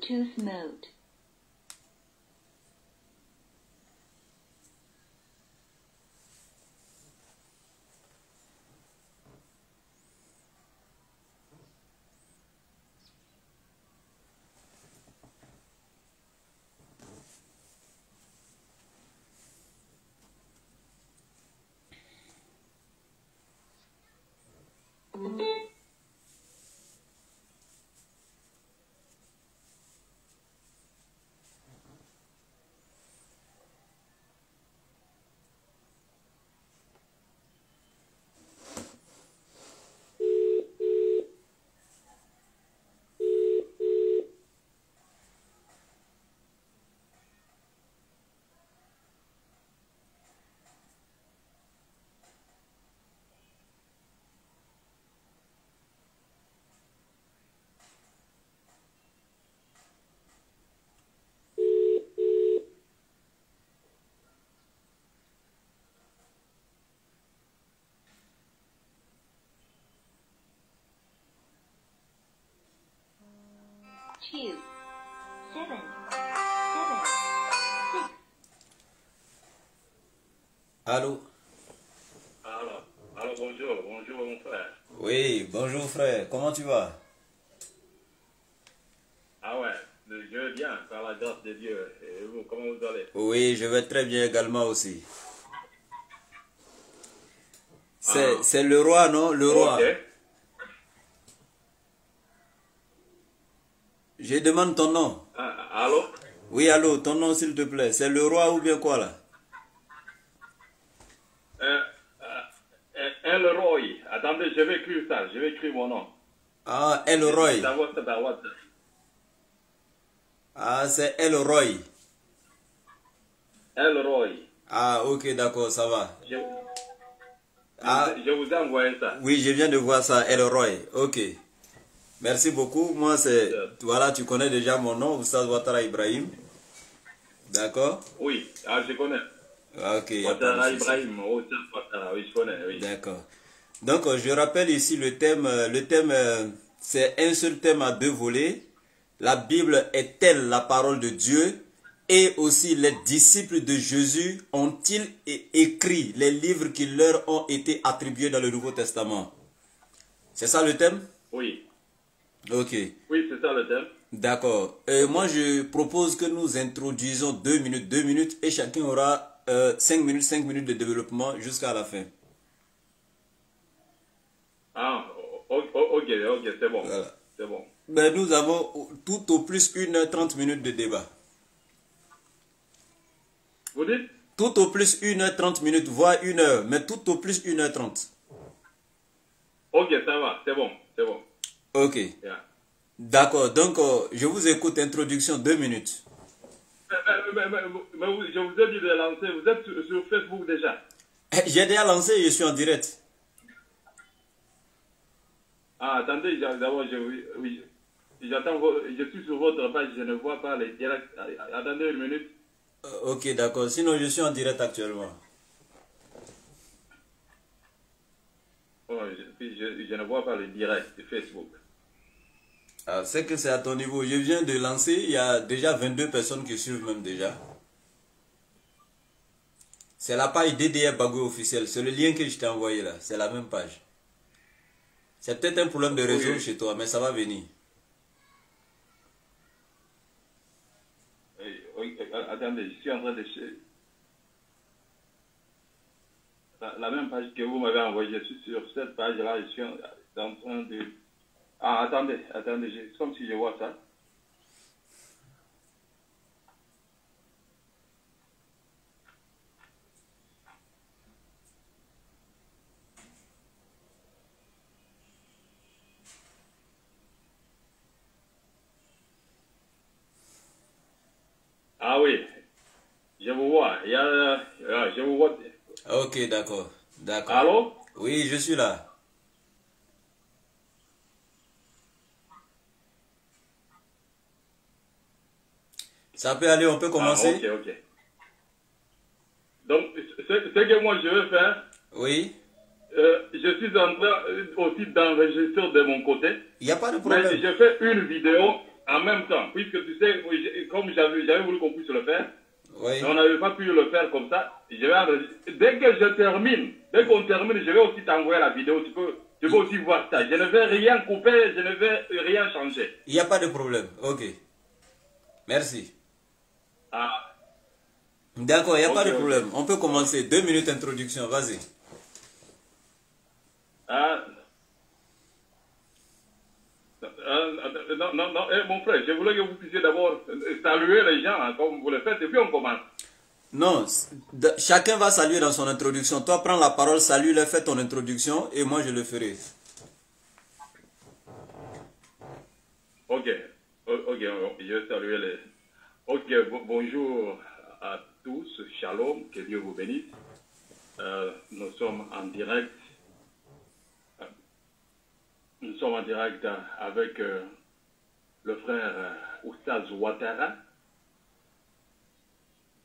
Bluetooth mode. Two, seven, six. Allô? Alors, bonjour mon frère. Oui, bonjour frère, comment tu vas? Ah ouais, je vais bien, par la grâce de Dieu. Et vous, comment vous allez? Oui, je vais très bien également aussi. C'est le roi, non? Le roi. Ok. Je demande ton nom. Allô? Oui, allô, ton nom s'il te plaît. C'est le roi ou bien quoi là? Elroy. Attendez, je vais écrire ça, je vais écrire mon nom. Ah, Elroy. C'est à WhatsApp. Ah, c'est Elroy. Elroy. Ah, ok, d'accord, ça va. Je vous ai envoyé ça. Oui, je viens de voir ça, Elroy. Ok. Merci beaucoup. Moi, c'est... Voilà, tu connais déjà mon nom, Oustaz Ouattara Ibrahim. D'accord? Oui, je connais. Ok, il y a pas Ouattara de souci. Ibrahim, Ouattara, oui, je connais, oui. D'accord. Donc, je rappelle ici le thème. C'est un seul thème à deux volets. La Bible est-elle la parole de Dieu? Et aussi, les disciples de Jésus ont-ils écrit les livres qui leur ont été attribués dans le Nouveau Testament? C'est ça le thème? Oui. Ok. Oui, c'est ça le thème. D'accord. Moi, je propose que nous introduisons 2 minutes, et chacun aura 5 minutes de développement jusqu'à la fin. Ah, ok, c'est bon. Voilà. C'est bon. Ben, nous avons tout au plus 1h30 de débat. Vous dites? Tout au plus 1h30, voire 1h, mais tout au plus 1h30. Ok, ça va, c'est bon, c'est bon. Ok. Yeah. D'accord, donc je vous écoute, introduction, 2 minutes. Mais je vous ai dit de lancer, vous êtes sur Facebook déjà? J'ai déjà lancé, je suis en direct. Ah, attendez, d'abord, oui, j'attends, je suis sur votre page, je ne vois pas les directs. Attendez une minute. Ok, d'accord, sinon je suis en direct actuellement. Oh, je ne vois pas les directs de Facebook. Ah, c'est que c'est à ton niveau. Je viens de lancer, il y a déjà 22 personnes qui suivent même déjà. C'est la page DDF Bagou officielle. C'est le lien que je t'ai envoyé là. C'est la même page. C'est peut-être un problème de réseau Oui. chez toi, mais ça va venir. Oui, attendez, je suis en train de... La même page que vous m'avez envoyée, je suis sur cette page-là, je suis en train de... Ah, attendez, c'est comme si je vois ça. Ah oui, je vous vois. Je vous vois. Ok, d'accord. D'accord. Allô? Oui, je suis là. Ça peut aller, on peut commencer? Ah, ok. Donc, ce que moi je vais faire, Oui. je suis en train aussi d'enregistrer de mon côté. Il n'y a pas de Mais problème. je fais une vidéo en même temps, puisque tu sais, comme j'avais voulu qu'on puisse le faire, Oui. mais on n'avait pas pu le faire comme ça. Je vais enregistrer. Dès que je termine, dès qu'on termine, je vais aussi t'envoyer la vidéo. Tu peux aussi voir ça. Je ne vais rien couper, je ne vais rien changer. Il n'y a pas de problème. Ok. Merci. Ah. D'accord, il n'y a pas de Ok. problème. On peut commencer. 2 minutes d'introduction. Vas-y. Ah. Non, mon frère, je voulais que vous puissiez d'abord saluer les gens, hein, comme vous le faites, et puis on commence. Non, chacun va saluer dans son introduction. Toi, prends la parole, salue-le, fais ton introduction, et moi, je le ferai. Ok, je vais saluer les... Ok, bonjour à tous, shalom, que Dieu vous bénisse. Nous sommes en direct. Nous sommes en direct avec le frère Oustaz Ouattara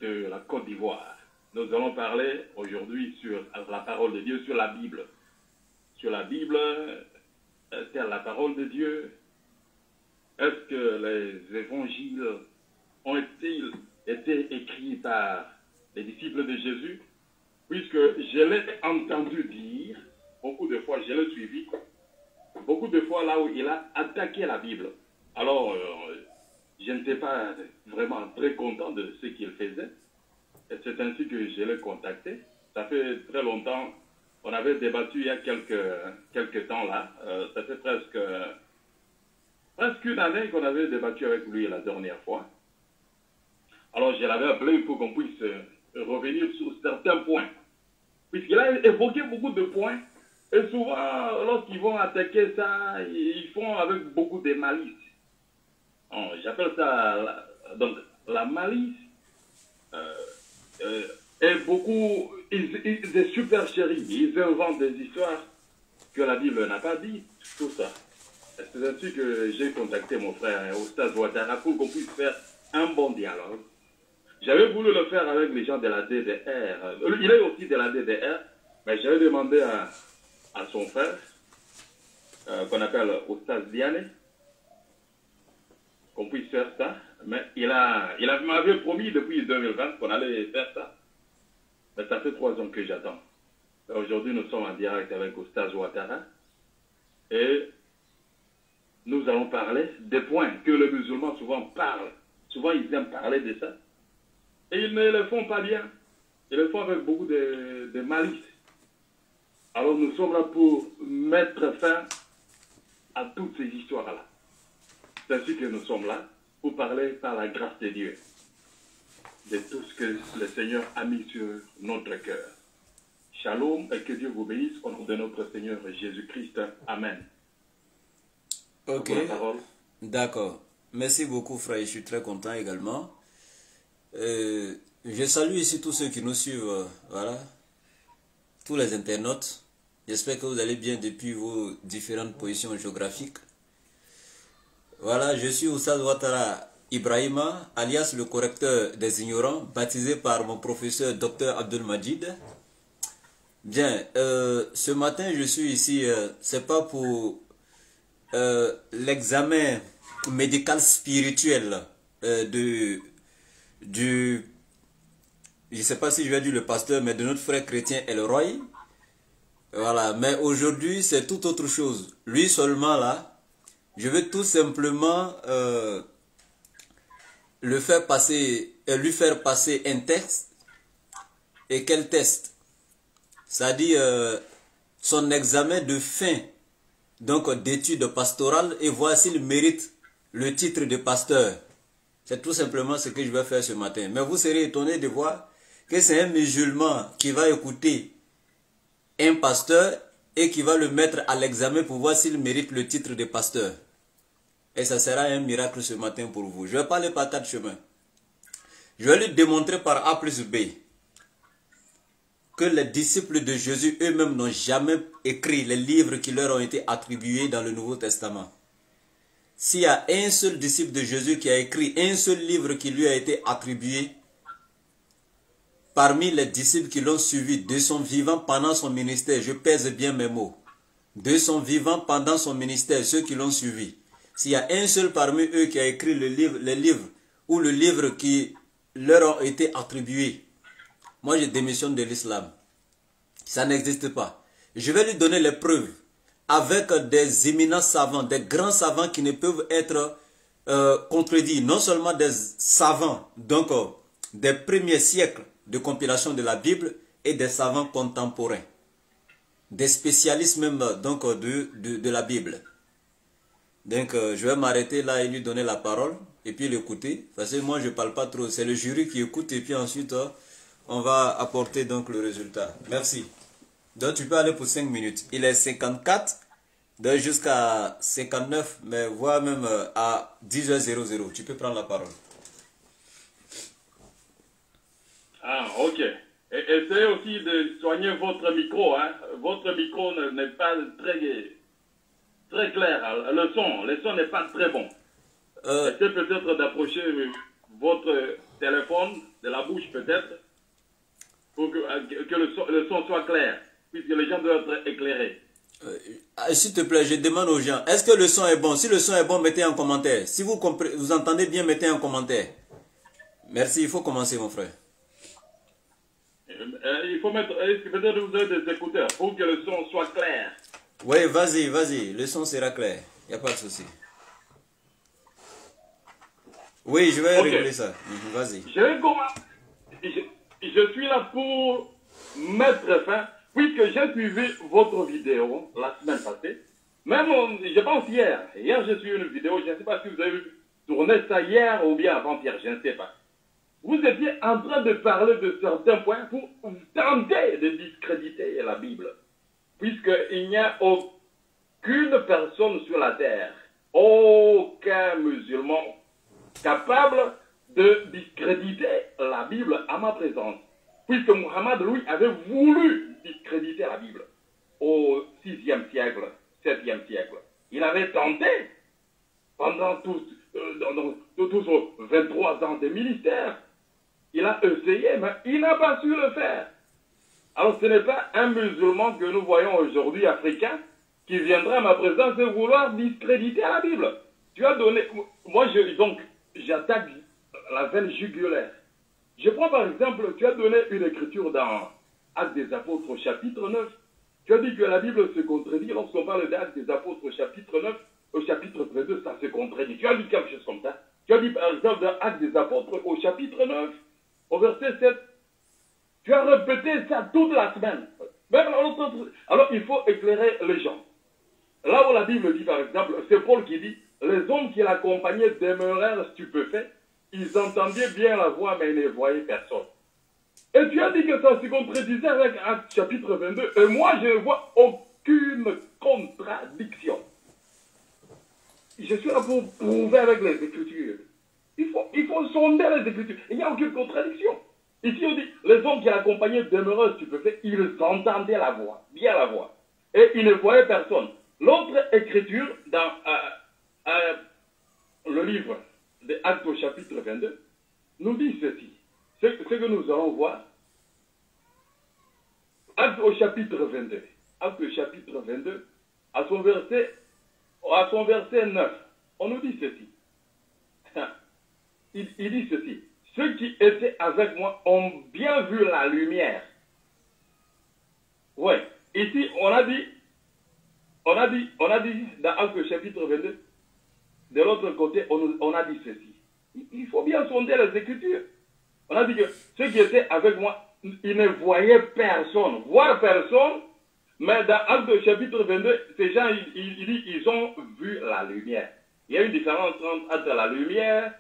de la Côte d'Ivoire. Nous allons parler aujourd'hui sur la parole de Dieu, sur la Bible. Sur la Bible, est-elle la parole de Dieu? Est-ce que les évangiles ont-ils été écrits par les disciples de Jésus? Puisque je l'ai entendu dire, beaucoup de fois, je l'ai suivi, beaucoup de fois là où il a attaqué la Bible. Alors, je n'étais pas vraiment très content de ce qu'il faisait. Et c'est ainsi que je l'ai contacté. Ça fait très longtemps. On avait débattu il y a quelques temps là. Ça fait presque une année qu'on avait débattu avec lui la dernière fois. Alors, je l'avais appelé pour qu'on puisse revenir sur certains points. Puisqu'il a évoqué beaucoup de points. Et souvent, lorsqu'ils vont attaquer ça, ils font avec beaucoup de malice. J'appelle ça donc la malice. Et beaucoup, des supercheries. Ils inventent des histoires que la Bible n'a pas dit. Tout ça. C'est ainsi que j'ai contacté mon frère Oustaz Ouattara pour qu'on puisse faire un bon dialogue. J'avais voulu le faire avec les gens de la DDR. Il est aussi de la DDR, mais j'avais demandé à son frère, qu'on appelle Oustaz Diane, qu'on puisse faire ça. Mais il m'avait promis depuis 2020 qu'on allait faire ça. Mais ça fait 3 ans que j'attends. Aujourd'hui, nous sommes en direct avec Oustaz Ouattara. Et nous allons parler des points que les musulmans souvent parlent. Souvent, ils aiment parler de ça. Et ils ne le font pas bien. Ils le font avec beaucoup de malice. Alors nous sommes là pour mettre fin à toutes ces histoires-là. C'est ainsi que nous sommes là pour parler par la grâce de Dieu de tout ce que le Seigneur a mis sur notre cœur. Shalom et que Dieu vous bénisse au nom de notre Seigneur Jésus-Christ. Amen. Ok. D'accord. Merci beaucoup, frère. Je suis très content également. Je salue ici tous ceux qui nous suivent. Voilà. Tous les internautes. J'espère que vous allez bien depuis vos différentes positions géographiques. Voilà, je suis Oustaz Ouattara Ibrahima, alias le correcteur des ignorants, baptisé par mon professeur Dr Abdul Majid. Bien, ce matin je suis ici, c'est pas pour l'examen médical spirituel je sais pas si je vais dire le pasteur, mais de notre frère chrétien Elroy. Voilà, mais aujourd'hui c'est tout autre chose. Lui seulement là, je vais tout simplement lui faire passer un texte. Et quel test? C'est-à-dire son examen de fin donc d'études pastorales et voir s'il mérite le titre de pasteur. C'est tout simplement ce que je vais faire ce matin. Mais vous serez étonné de voir que c'est un musulman qui va écouter un pasteur et qui va le mettre à l'examen pour voir s'il mérite le titre de pasteur. Et ça sera un miracle ce matin pour vous. Je vais parler par 4 chemins. Je vais lui démontrer par A plus B que les disciples de Jésus eux-mêmes n'ont jamais écrit les livres qui leur ont été attribués dans le Nouveau Testament. S'il y a un seul disciple de Jésus qui a écrit un seul livre qui lui a été attribué, parmi les disciples qui l'ont suivi de son vivant pendant son ministère, je pèse bien mes mots, de son vivant pendant son ministère, ceux qui l'ont suivi, S'il y a un seul parmi eux qui a écrit les livres ou le livre qui leur ont été attribués, moi je démissionne de l'islam. Ça n'existe pas. Je vais lui donner les preuves avec des éminents savants, des grands savants qui ne peuvent être contredits. Non seulement des savants, donc des premiers siècles de compilation de la Bible et des savants contemporains. Des spécialistes même donc de la Bible. Donc je vais m'arrêter là et lui donner la parole et puis l'écouter. Parce que moi je ne parle pas trop. C'est le jury qui écoute et puis ensuite on va apporter donc le résultat. Merci. Donc tu peux aller pour 5 minutes. Il est 54, donc jusqu'à 59, mais voire même à 10h00. Tu peux prendre la parole. Ah, ok. Essayez aussi de soigner votre micro. Hein. Votre micro n'est pas très clair. Le son n'est pas très bon. Essayez peut-être d'approcher votre téléphone de la bouche peut-être pour que le son soit clair, puisque les gens doivent être éclairés. S'il te plaît, je demande aux gens, est-ce que le son est bon? Si le son est bon, mettez un commentaire. Si vous entendez bien, mettez un commentaire. Merci, il faut commencer mon frère. Il faut mettre, peut-être vous avez des écouteurs pour que le son soit clair. Oui, vas-y, le son sera clair. Il n'y a pas de souci. Oui, je vais réguler ça. Vas-y. Je suis là pour mettre fin, puisque j'ai suivi votre vidéo la semaine passée. Même, je pense hier. Hier, j'ai suivi une vidéo. Je ne sais pas si vous avez tourné ça hier ou bien avant-hier. Je ne sais pas. Vous étiez en train de parler de certains points pour tenter de discréditer la Bible. Puisqu'il n'y a aucune personne sur la terre, aucun musulman capable de discréditer la Bible à ma présence. Puisque Muhammad, lui, avait voulu discréditer la Bible au 6e siècle, 7e siècle. Il avait tenté, pendant tous aux 23 ans de ministère, il a essayé, mais il n'a pas su le faire. Alors ce n'est pas un musulman que nous voyons aujourd'hui, africain, qui viendra à ma présence de vouloir discréditer la Bible. Tu as donné... Moi, j'attaque la veine jugulaire. Je prends par exemple, tu as donné une écriture dans Actes des Apôtres au chapitre 9. Tu as dit que la Bible se contredit. Lorsqu'on parle d'Actes des Apôtres au chapitre 9, au chapitre 22, ça se contredit. Tu as dit quelque chose comme ça. Tu as dit par exemple dans Actes des Apôtres au chapitre 9, au verset 7. Tu as répété ça toute la semaine. Alors il faut éclairer les gens. Là où la Bible dit par exemple, c'est Paul qui dit, les hommes qui l'accompagnaient demeurèrent stupéfaits. Ils entendaient bien la voix, mais ils ne voyaient personne. Et tu as dit que ça se contredisait avec Actes chapitre 22. Et moi, je ne vois aucune contradiction. Je suis là pour prouver avec les Écritures. Il faut sonder les Écritures. Il n'y a aucune contradiction. Ici, on dit, les hommes qui l'accompagnaient demeurèrent stupéfaits. Ils entendaient la voix, bien la voix. Et ils ne voyaient personne. L'autre écriture, dans le livre de Actes au chapitre 22, nous dit ceci. Ce que nous allons voir, Actes au chapitre 22. Actes au chapitre 22, à son verset 9, on nous dit ceci. Il dit ceci. Ceux qui étaient avec moi ont bien vu la lumière. Oui. Ici, on a dit dans Actes chapitre 22, de l'autre côté, on a dit ceci. Il faut bien sonder les Écritures. On a dit que ceux qui étaient avec moi, ils ne voyaient personne. Voir personne, mais dans Actes chapitre 22, ces gens, ils ont vu la lumière. Il y a une différence entre la lumière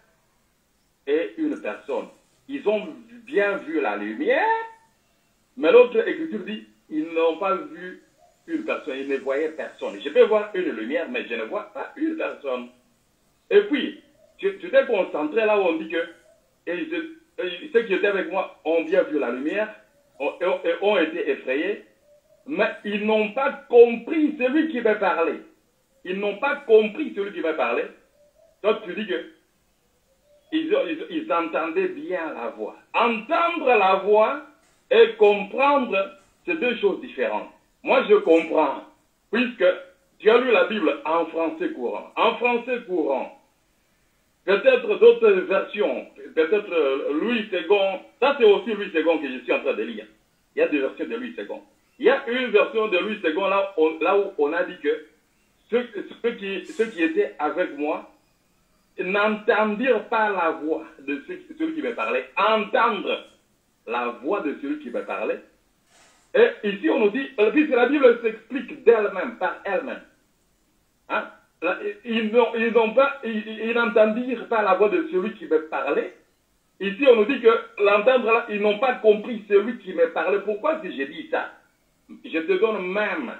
et une personne. Ils ont bien vu la lumière, mais l'autre écriture dit, ils n'ont pas vu une personne, ils ne voyaient personne. Je peux voir une lumière, mais je ne vois pas une personne. Et puis, tu t'es concentré là où on dit que ceux qui étaient avec moi ont bien vu la lumière et ont été effrayés, mais ils n'ont pas compris celui qui va parler. Ils n'ont pas compris celui qui va parler. Donc tu dis que ils entendaient bien la voix. Entendre la voix et comprendre, c'est deux choses différentes. Moi, je comprends, puisque tu as lu la Bible en français courant. En français courant, peut-être d'autres versions, peut-être Louis II, ça c'est aussi Louis II que je suis en train de lire. Il y a des versions de Louis II. Il y a une version de Louis II là où on a dit que ceux qui étaient avec moi n'entendirent pas la voix de celui qui me parlait, entendre la voix de celui qui me parlait. Et ici on nous dit, puisque la Bible s'explique d'elle-même, par elle-même. Hein? Ils n'entendirent pas la voix de celui qui me parlait. Ici on nous dit que l'entendre là, ils n'ont pas compris celui qui me parlait. Pourquoi est-ce que j'ai dit ça? Je te donne même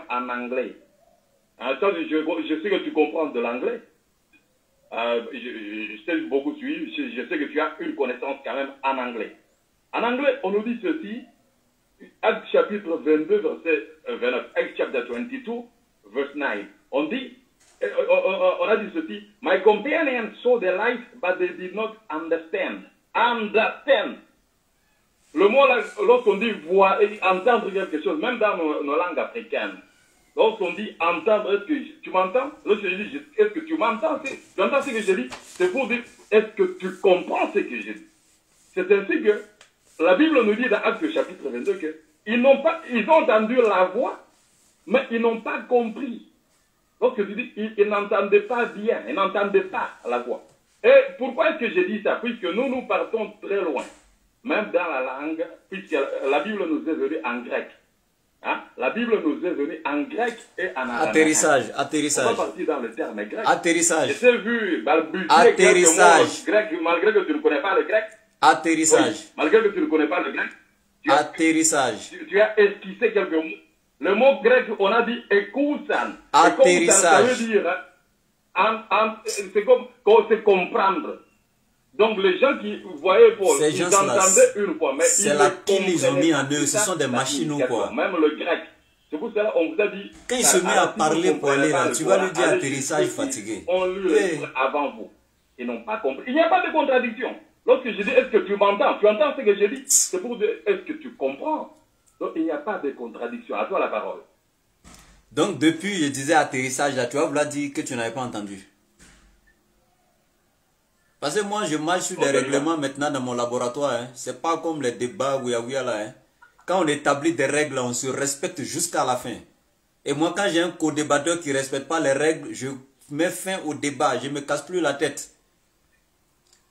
en anglais. Attends, je sais que tu comprends de l'anglais. Je sais beaucoup suivre. Je sais que tu as une connaissance quand même en anglais. En anglais, on nous dit ceci. Acte chapitre 22, verset 29. Acte chapter 22, verse 9. On dit, on a dit ceci. My companions saw the light, but they did not understand. Understand. Le mot là, lorsqu'on dit voir et entendre quelque chose, même dans nos langues africaines, lorsqu'on dit entendre, est-ce que tu m'entends? Lorsque je dis, est-ce que tu m'entends? Tu entends ce que je dis? C'est pour dire, est-ce que tu comprends ce que je dis? C'est ainsi que la Bible nous dit dans Actes chapitre 22 qu'ils ils ont entendu la voix, mais ils n'ont pas compris. Lorsque tu dis, ils n'entendaient pas bien, ils n'entendaient pas la voix. Et pourquoi est-ce que j'ai dit ça? Puisque nous partons très loin. Même dans la langue, puisque la Bible nous est venue en grec. Hein? La Bible nous est venue en grec et en arabe. Atterrissage. On va partir dans le terme grec. Atterrissage. Je t'ai vu balbutier Atterrissage. quelques mots grec, malgré que tu ne connais pas le grec. Atterrissage. Oui, malgré que tu ne connais pas le grec. Atterrissage. Tu as esquissé quelques mots. Le mot grec, on a dit ékousan. Atterrissage. Ça veut dire, c'est comme c'est comprendre. Donc les gens qui voyaient Paul, ils entendaient une fois, mais c'est la pile ils ont mis en eux, ce sont des machines ou quoi? Même le grec. C'est pour cela qu'on vous a dit. Quand il se met à parler pour aller là, tu vas lui dire atterrissage fatigué. On lit le livre avant vous. Ils n'ont pas compris. Il n'y a pas de contradiction. Lorsque je dis est-ce que tu m'entends? Tu entends ce que je dis? C'est pour dire est-ce que tu comprends? Donc il n'y a pas de contradiction. À toi la parole. Donc depuis je disais atterrissage là, tu vas vouloir dire que tu n'avais pas entendu. Parce que moi, je marche sur des règlements maintenant dans mon laboratoire. Hein. C'est pas comme les débats ouya là. Hein. Quand on établit des règles, on se respecte jusqu'à la fin. Et moi, quand j'ai un co-débatteur qui ne respecte pas les règles, je mets fin au débat. Je ne me casse plus la tête.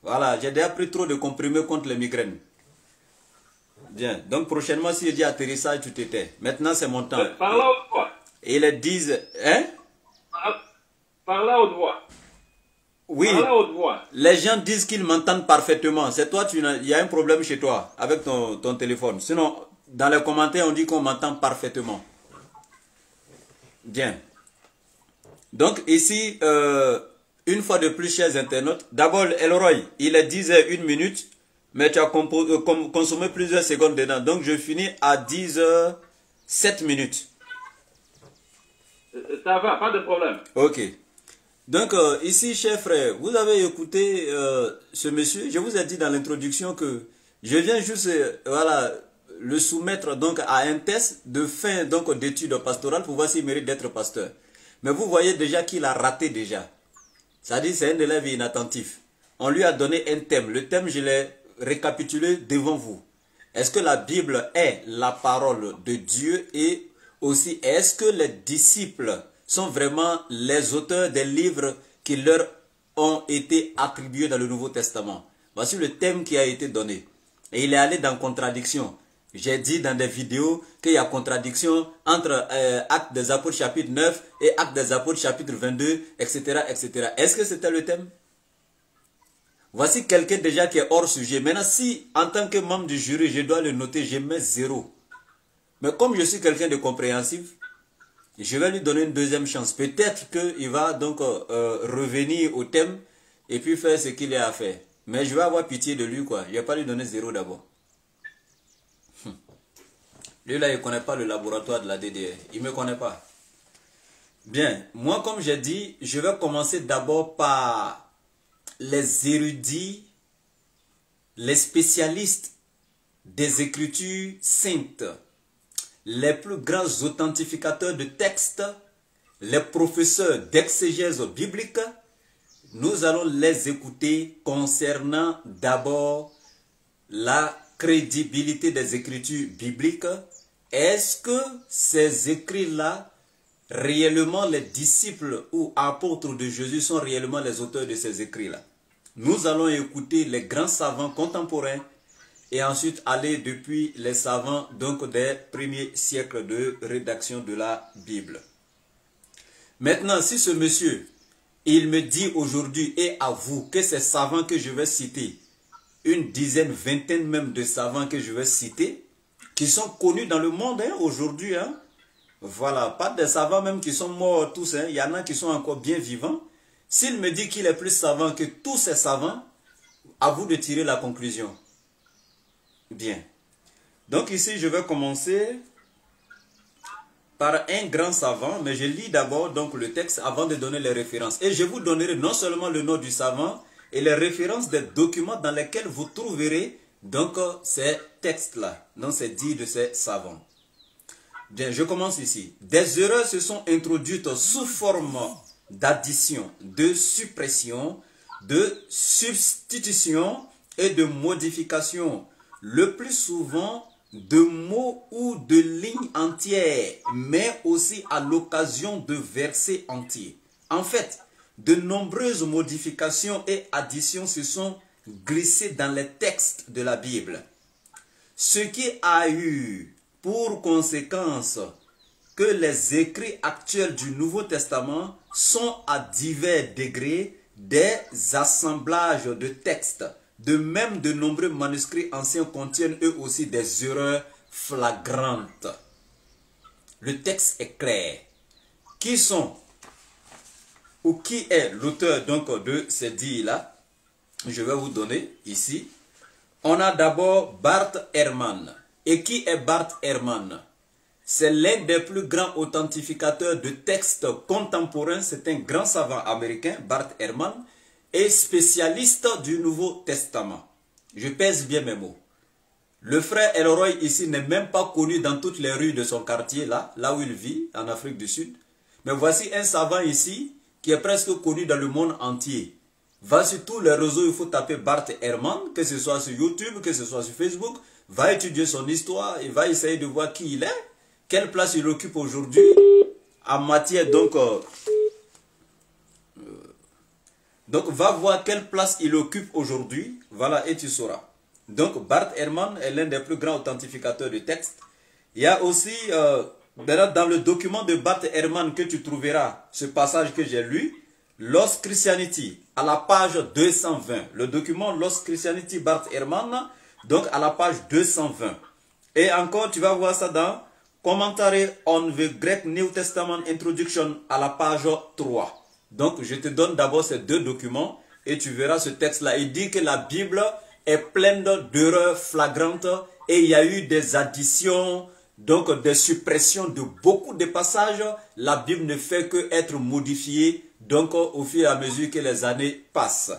Voilà, j'ai déjà pris trop de comprimés contre les migraines. Bien, donc prochainement, si je dis atterrissage, tu t'étais. Maintenant, c'est mon temps. Par là haute voix. Et ils disent... Hein? Par là haute voix. Oui, les gens disent qu'ils m'entendent parfaitement. C'est toi, il y a un problème chez toi avec ton téléphone. Sinon, dans les commentaires, on dit qu'on m'entend parfaitement. Bien. Donc ici, une fois de plus, chers internautes, d'abord, Elroy, il est 10h01, mais tu as consommé plusieurs secondes dedans. Donc je finis à 10h07. Ça va, pas de problème. Ok. Donc ici, chers frères, vous avez écouté ce monsieur. Je vous ai dit dans l'introduction que je viens juste voilà, le soumettre donc à un test de fin d'études pastorales pour voir s'il mérite d'être pasteur. Mais vous voyez déjà qu'il a raté déjà. C'est-à-dire c'est un élève inattentif. On lui a donné un thème. Le thème, je l'ai récapitulé devant vous. Est-ce que la Bible est la parole de Dieu? Et aussi, est-ce que les disciples sont vraiment les auteurs des livres qui leur ont été attribués dans le Nouveau Testament? Voici le thème qui a été donné. Et il est allé dans contradiction. J'ai dit dans des vidéos qu'il y a contradiction entre Actes des Apôtres chapitre 9 et Actes des Apôtres chapitre 22, etc. etc. Est-ce que c'était le thème? Voici quelqu'un déjà qui est hors sujet. Maintenant, si en tant que membre du jury, je dois le noter, je mets 0. Mais comme je suis quelqu'un de compréhensif, je vais lui donner une deuxième chance. Peut-être qu'il va donc revenir au thème et puis faire ce qu'il a à faire. Mais je vais avoir pitié de lui, quoi. Je ne vais pas lui donner 0 d'abord. Lui, là, il ne connaît pas le laboratoire de la DDR. Il ne me connaît pas. Bien, moi, comme j'ai dit, je vais commencer d'abord par les érudits, les spécialistes des Écritures saintes, les plus grands authentificateurs de textes les professeurs d'exégèse biblique, nous allons les écouter concernant d'abord la crédibilité des écritures bibliques. Est-ce que ces écrits-là, réellement les disciples ou apôtres de Jésus sont réellement les auteurs de ces écrits-là? Nous allons écouter les grands savants contemporains et ensuite aller depuis les savants donc des premiers siècles de rédaction de la Bible. Maintenant, si ce monsieur, il me dit aujourd'hui et à vous que ces savants que je vais citer, une dizaine, vingtaine même de savants que je vais citer, qui sont connus dans le monde aujourd'hui, voilà, pas des savants même qui sont morts tous, il y en a qui sont encore bien vivants. S'il me dit qu'il est plus savant que tous ces savants, à vous de tirer la conclusion. Bien. Donc ici, je vais commencer par un grand savant, mais je lis d'abord donc le texte avant de donner les références. Et je vous donnerai non seulement le nom du savant et les références des documents dans lesquels vous trouverez donc ces textes-là, donc c'est dit de ces savants. Bien, je commence ici. Des erreurs se sont introduites sous forme d'addition, de suppression, de substitution et de modification, le plus souvent de mots ou de lignes entières, mais aussi à l'occasion de versets entiers. En fait, de nombreuses modifications et additions se sont glissées dans les textes de la Bible, ce qui a eu pour conséquence que les écrits actuels du Nouveau Testament sont à divers degrés des assemblages de textes. De même, de nombreux manuscrits anciens contiennent eux aussi des erreurs flagrantes. Le texte est clair. Qui sont ou qui est l'auteur donc de ces dits-là? Je vais vous donner ici. On a d'abord Bart Ehrman. Et qui est Bart Ehrman? C'est l'un des plus grands authentificateurs de textes contemporains. C'est un grand savant américain, Bart Ehrman, et spécialiste du Nouveau Testament. Je pèse bien mes mots. Le frère Elroy ici n'est même pas connu dans toutes les rues de son quartier, là où il vit, en Afrique du Sud. Mais voici un savant ici qui est presque connu dans le monde entier. Va sur tous les réseaux, il faut taper Bart Ehrman, que ce soit sur YouTube, que ce soit sur Facebook. Va étudier son histoire et va essayer de voir qui il est, quelle place il occupe aujourd'hui en matière donc va voir quelle place il occupe aujourd'hui, voilà, et tu sauras. Donc Bart Ehrman est l'un des plus grands authentificateurs de textes. Il y a aussi dans le document de Bart Ehrman que tu trouveras ce passage que j'ai lu, Lost Christianity, à la page 220. Le document Lost Christianity Bart Ehrman, donc à la page 220. Et encore, tu vas voir ça dans Commentary on the Greek New Testament Introduction à la page 3. Donc, je te donne d'abord ces deux documents et tu verras ce texte-là. Il dit que la Bible est pleine d'erreurs flagrantes et il y a eu des additions, donc des suppressions de beaucoup de passages. La Bible ne fait que être modifiée donc au fur et à mesure que les années passent.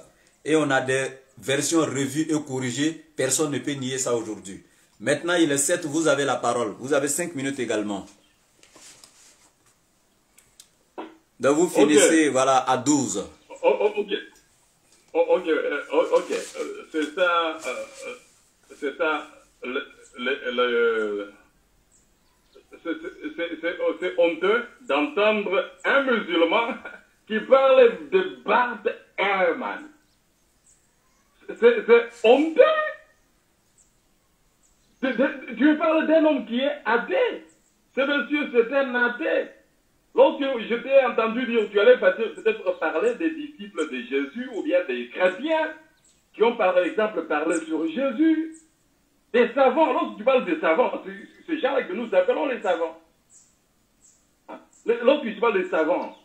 Et on a des version revues et corrigée, personne ne peut nier ça aujourd'hui. Maintenant, il est 7, vous avez la parole. Vous avez 5 minutes également. Donc vous finissez, voilà, à 12. Ok. C'est ça, c'est honteux d'entendre un musulman qui parle de Bart Ehrman. C'est honteux. Tu parles d'un homme qui est athée. Ce monsieur, c'est un athée. Lorsque je t'ai entendu dire, tu allais peut-être parler des disciples de Jésus ou bien des chrétiens qui ont par exemple parlé sur Jésus. Des savants, lorsque tu parles des savants, c'est gens que nous appelons les savants. Lorsque tu parles des savants,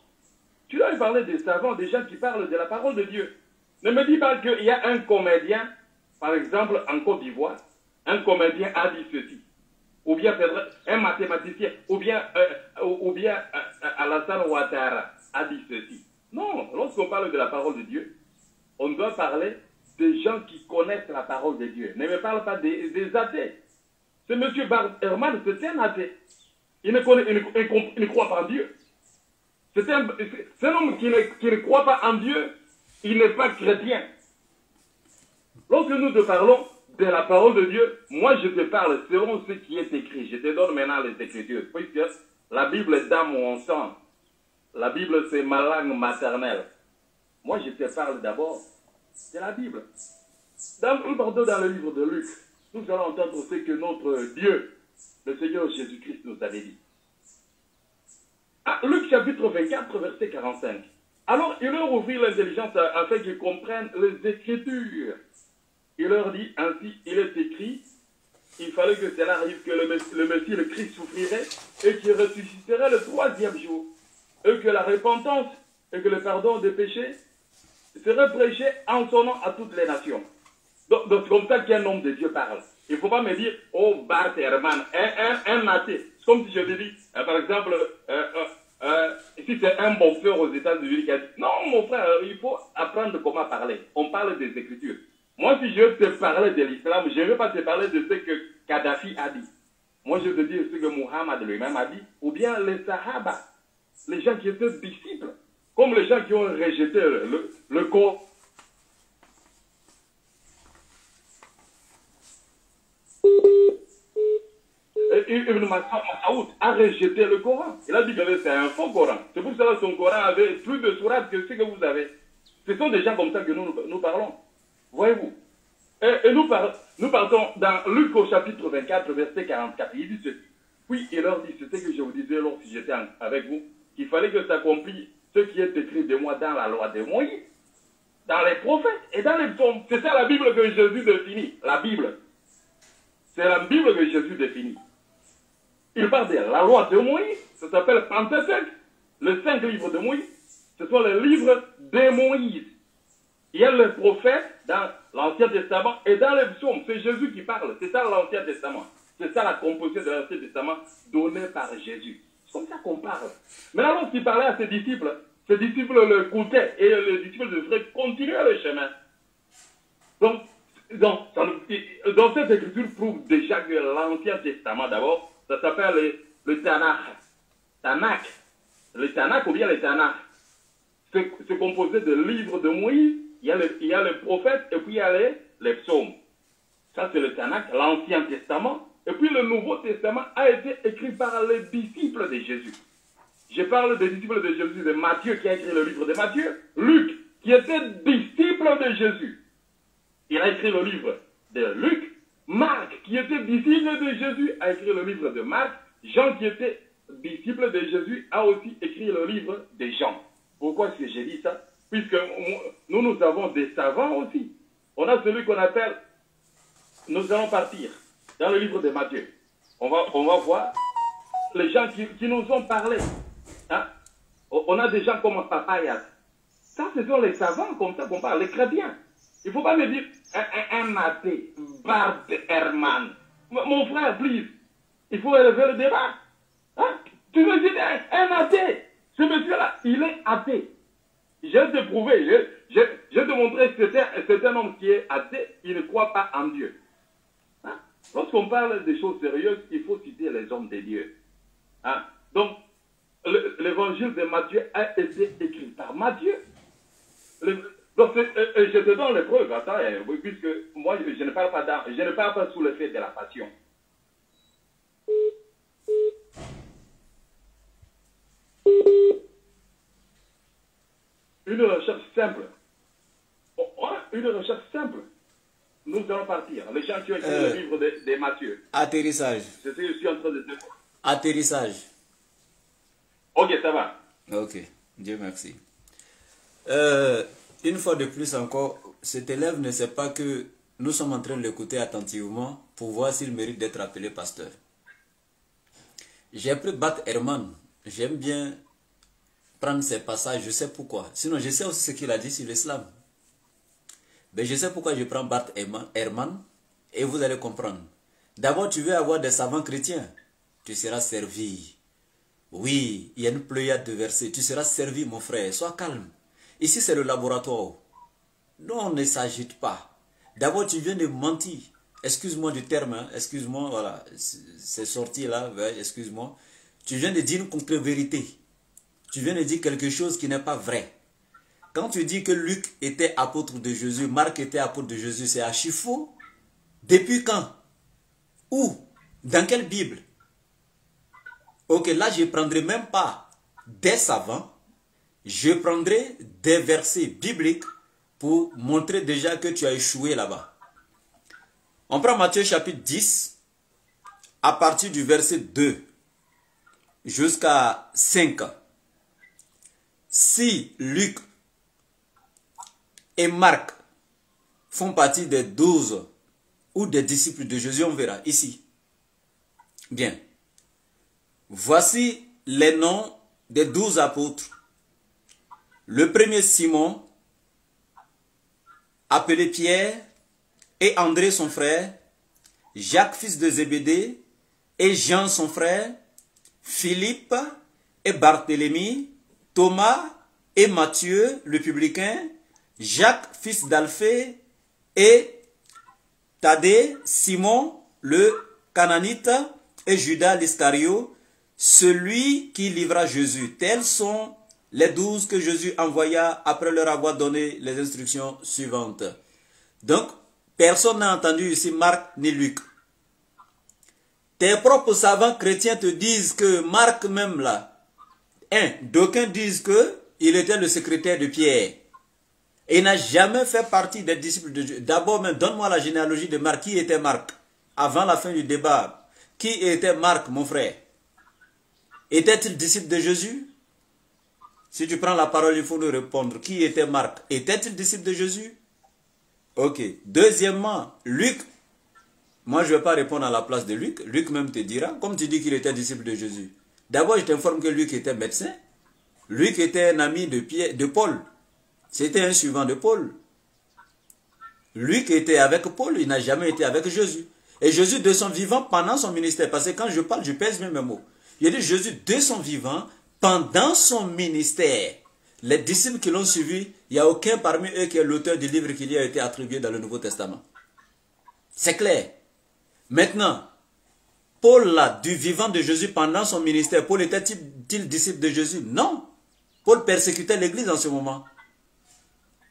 tu dois parler des savants, des gens qui parlent de la parole de Dieu. Ne me dis pas qu'il y a un comédien, par exemple en Côte d'Ivoire, un comédien a dit ceci, ou bien un mathématicien, ou bien Alassane Ouattara a dit ceci. Non, lorsqu'on parle de la parole de Dieu, on doit parler des gens qui connaissent la parole de Dieu. Ne me parle pas des athées. Ce monsieur Bart Ehrman, c'est un athée. Il ne croit pas en Dieu. C'est un homme qui ne croit pas en Dieu, il n'est pas chrétien. Lorsque nous te parlons de la parole de Dieu, moi je te parle selon ce qui est écrit. Je te donne maintenant les Écritures. Puisque la Bible est dans mon sang. La Bible c'est ma langue maternelle. Moi je te parle d'abord de la Bible. Dans le livre de Luc, nous allons entendre ce que notre Dieu, le Seigneur Jésus-Christ nous avait dit. Luc chapitre 24, verset 45. Alors il leur ouvrit l'intelligence afin qu'ils comprennent les Écritures. Il leur dit, ainsi il est écrit, il fallait que cela arrive, que le Messie, le Christ, souffrirait et qu'il ressusciterait le 3e jour, et que la repentance et que le pardon des péchés serait prêché en son nom à toutes les nations. Donc c'est comme ça qu'un homme de Dieu parle. Il ne faut pas me dire, oh Bart Herman, un athée. C'est comme si je te dis, par exemple, si c'est un boxeur aux États-Unis qui a dit, non mon frère, il faut apprendre comment parler. On parle des Écritures. Moi, si je te parlais de l'islam, je ne vais pas te parler de ce que Kadhafi a dit. Moi, je vais te dire ce que Muhammad lui-même a dit, ou bien les Sahaba, les gens qui étaient disciples, comme les gens qui ont rejeté le corps. Ibn Mas'ud a rejeté le Coran. Il a dit que c'est un faux Coran. C'est pour cela que son Coran avait plus de sourates que ce que vous avez. Ce sont des gens comme ça que nous parlons. Voyez-vous. Et nous partons dans Luc au chapitre 24, verset 44. Il dit ceci. Puis il leur dit, c'est ce que je vous disais lorsque j'étais avec vous, qu'il fallait que s'accomplisse ce qui est écrit de moi dans la loi de Moïse, dans les prophètes et dans les psaumes. C'est ça la Bible que Jésus définit. La Bible. C'est la Bible que Jésus définit. Il parle de la loi de Moïse, ça s'appelle Pentateuque, les 5 livres de Moïse, ce sont les livres de Moïse. Il y a les prophètes dans l'Ancien Testament et dans les psaumes. C'est Jésus qui parle. C'est ça l'Ancien Testament. C'est ça la composition de l'Ancien Testament donnée par Jésus. C'est comme ça qu'on parle. Maintenant, lorsqu'il parlait à ses disciples l'écoutaient et les disciples devraient continuer le chemin. Donc cette écriture prouve déjà que l'Ancien Testament, d'abord, ça s'appelle le Tanakh. Le Tanakh ou bien le Tanakh. C'est composé de livres de Moïse. Il y a les prophètes et puis il y a les psaumes. Ça, c'est le Tanakh, l'Ancien Testament. Et puis le Nouveau Testament a été écrit par les disciples de Jésus. Je parle des disciples de Jésus, de Matthieu qui a écrit le livre de Matthieu, Luc qui était disciple de Jésus. Il a écrit le livre de Luc, Marc qui était disciple de Jésus a écrit le livre de Marc, Jean qui était disciple de Jésus a aussi écrit le livre de Jean. Pourquoi est-ce que j'ai dit ça? Puisque nous avons des savants aussi. On a celui qu'on appelle, nous allons partir dans le livre de Matthieu. On va voir les gens qui nous ont parlé. Hein? On a des gens comme Papayas. Ça, ce sont les savants comme ça qu'on parle, les chrétiens. Il ne faut pas me dire un athée, Bart Herman. Mon frère, please, il faut élever le débat. Hein? Tu me dis un athée. Ce monsieur-là, il est athée. Je vais te prouver, je vais te montrer que c'est un homme qui est athée, il ne croit pas en Dieu. Hein? Lorsqu'on parle des choses sérieuses, il faut citer les hommes de Dieu. Hein? Donc, l'évangile de Matthieu a été écrit par Matthieu. Donc, je te donne les preuves, attends, puisque moi, je ne parle pas sous l'effet de la passion. Une recherche simple. Une recherche simple. Nous allons partir. Les gens qui ont écrit le livre de Matthieu. Atterrissage. C'est ce que je suis en train de dire. Atterrissage. Ok, ça va. Ok, Dieu merci. Une fois de plus encore, cet élève ne sait pas que nous sommes en train de l'écouter attentivement pour voir s'il mérite d'être appelé pasteur. J'ai pris Bart Herman. J'aime bien prendre ces passages, je sais pourquoi. Sinon, je sais aussi ce qu'il a dit sur l'islam. Mais je sais pourquoi je prends Bart Herman et vous allez comprendre. D'abord, tu veux avoir des savants chrétiens. Tu seras servi. Oui, il y a une pléiade de versets. Tu seras servi, mon frère. Sois calme. Ici, c'est le laboratoire. Non, on ne s'agite pas. D'abord, tu viens de mentir. Excuse-moi du terme. Hein. Excuse-moi, voilà. C'est sorti là. Ouais, excuse-moi. Tu viens de dire une contre-vérité. tu viens de dire quelque chose qui n'est pas vrai. Quand tu dis que Luc était apôtre de Jésus, Marc était apôtre de Jésus, c'est archi faux. Depuis quand? Où? Dans quelle Bible? Ok, là je ne prendrai même pas des savants, je prendrai des versets bibliques pour montrer déjà que tu as échoué là-bas. On prend Matthieu chapitre 10, à partir du verset 2 jusqu'à 5. Si Luc et Marc font partie des 12 ou des disciples de Jésus, on verra ici. Bien. Voici les noms des 12 apôtres. Le premier, Simon, appelé Pierre, et André son frère, Jacques fils de Zébédée, et Jean son frère, Philippe et Barthélemy, Thomas et Matthieu le publicain, Jacques fils d'Alphée et Thaddée, Simon le Cananite et Judas l'Iscario, celui qui livra Jésus. Tels sont les 12 que Jésus envoya après leur avoir donné les instructions suivantes. Donc, personne n'a entendu ici Marc ni Luc. Tes propres savants chrétiens te disent que Marc même là, d'aucuns disent qu'il était le secrétaire de Pierre. Et il n'a jamais fait partie des disciples de Dieu. D'abord, donne-moi la généalogie de Marc. Qui était Marc? Avant la fin du débat, qui était Marc, mon frère? Était-il disciple de Jésus? Si tu prends la parole, il faut nous répondre. Qui était Marc? Était-il disciple de Jésus? Ok. Deuxièmement, Luc. Moi, je ne vais pas répondre à la place de Luc. Luc même te dira, comme tu dis qu'il était disciple de Jésus. D'abord, je t'informe que Luc était médecin. Luc était un ami de Paul. C'était un suivant de Paul. Luc était avec Paul, il n'a jamais été avec Jésus. Et Jésus de son vivant pendant son ministère, parce que quand je parle, je pèse mes mots. Il dit Jésus de son vivant pendant son ministère. Les disciples qui l'ont suivi, il n'y a aucun parmi eux qui est l'auteur du livre qui lui a été attribué dans le Nouveau Testament. C'est clair. Maintenant, Paul là, du vivant de Jésus pendant son ministère, Paul était-il disciple de Jésus? Non. Paul persécutait l'église en ce moment.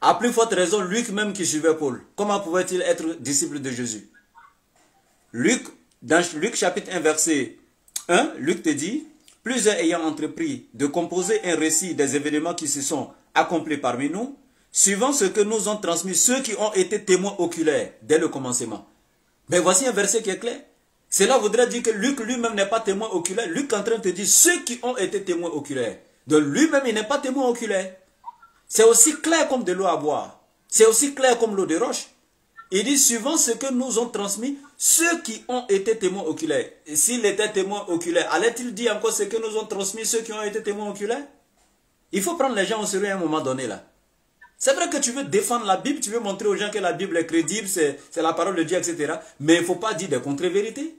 À plus forte raison, Luc même qui suivait Paul. Comment pouvait-il être disciple de Jésus? Luc, dans Luc chapitre 1 verset 1, Luc te dit, plusieurs ayant entrepris de composer un récit des événements qui se sont accomplis parmi nous, suivant ce que nous ont transmis ceux qui ont été témoins oculaires dès le commencement. Mais voici un verset qui est clair. Cela voudrait dire que Luc lui-même n'est pas témoin oculaire. Luc est en train de te dire ceux qui ont été témoins oculaires. Donc lui-même, il n'est pas témoin oculaire. C'est aussi clair comme de l'eau à boire. C'est aussi clair comme l'eau de roche. Il dit, suivant ce que nous ont transmis, ceux qui ont été témoins oculaires. Et s'il était témoin oculaire, allait-il dire encore ce que nous ont transmis ceux qui ont été témoins oculaires? Il faut prendre les gens au sérieux à un moment donné là. C'est vrai que tu veux défendre la Bible, tu veux montrer aux gens que la Bible est crédible, c'est la parole de Dieu, etc. Mais il ne faut pas dire des contre-vérités.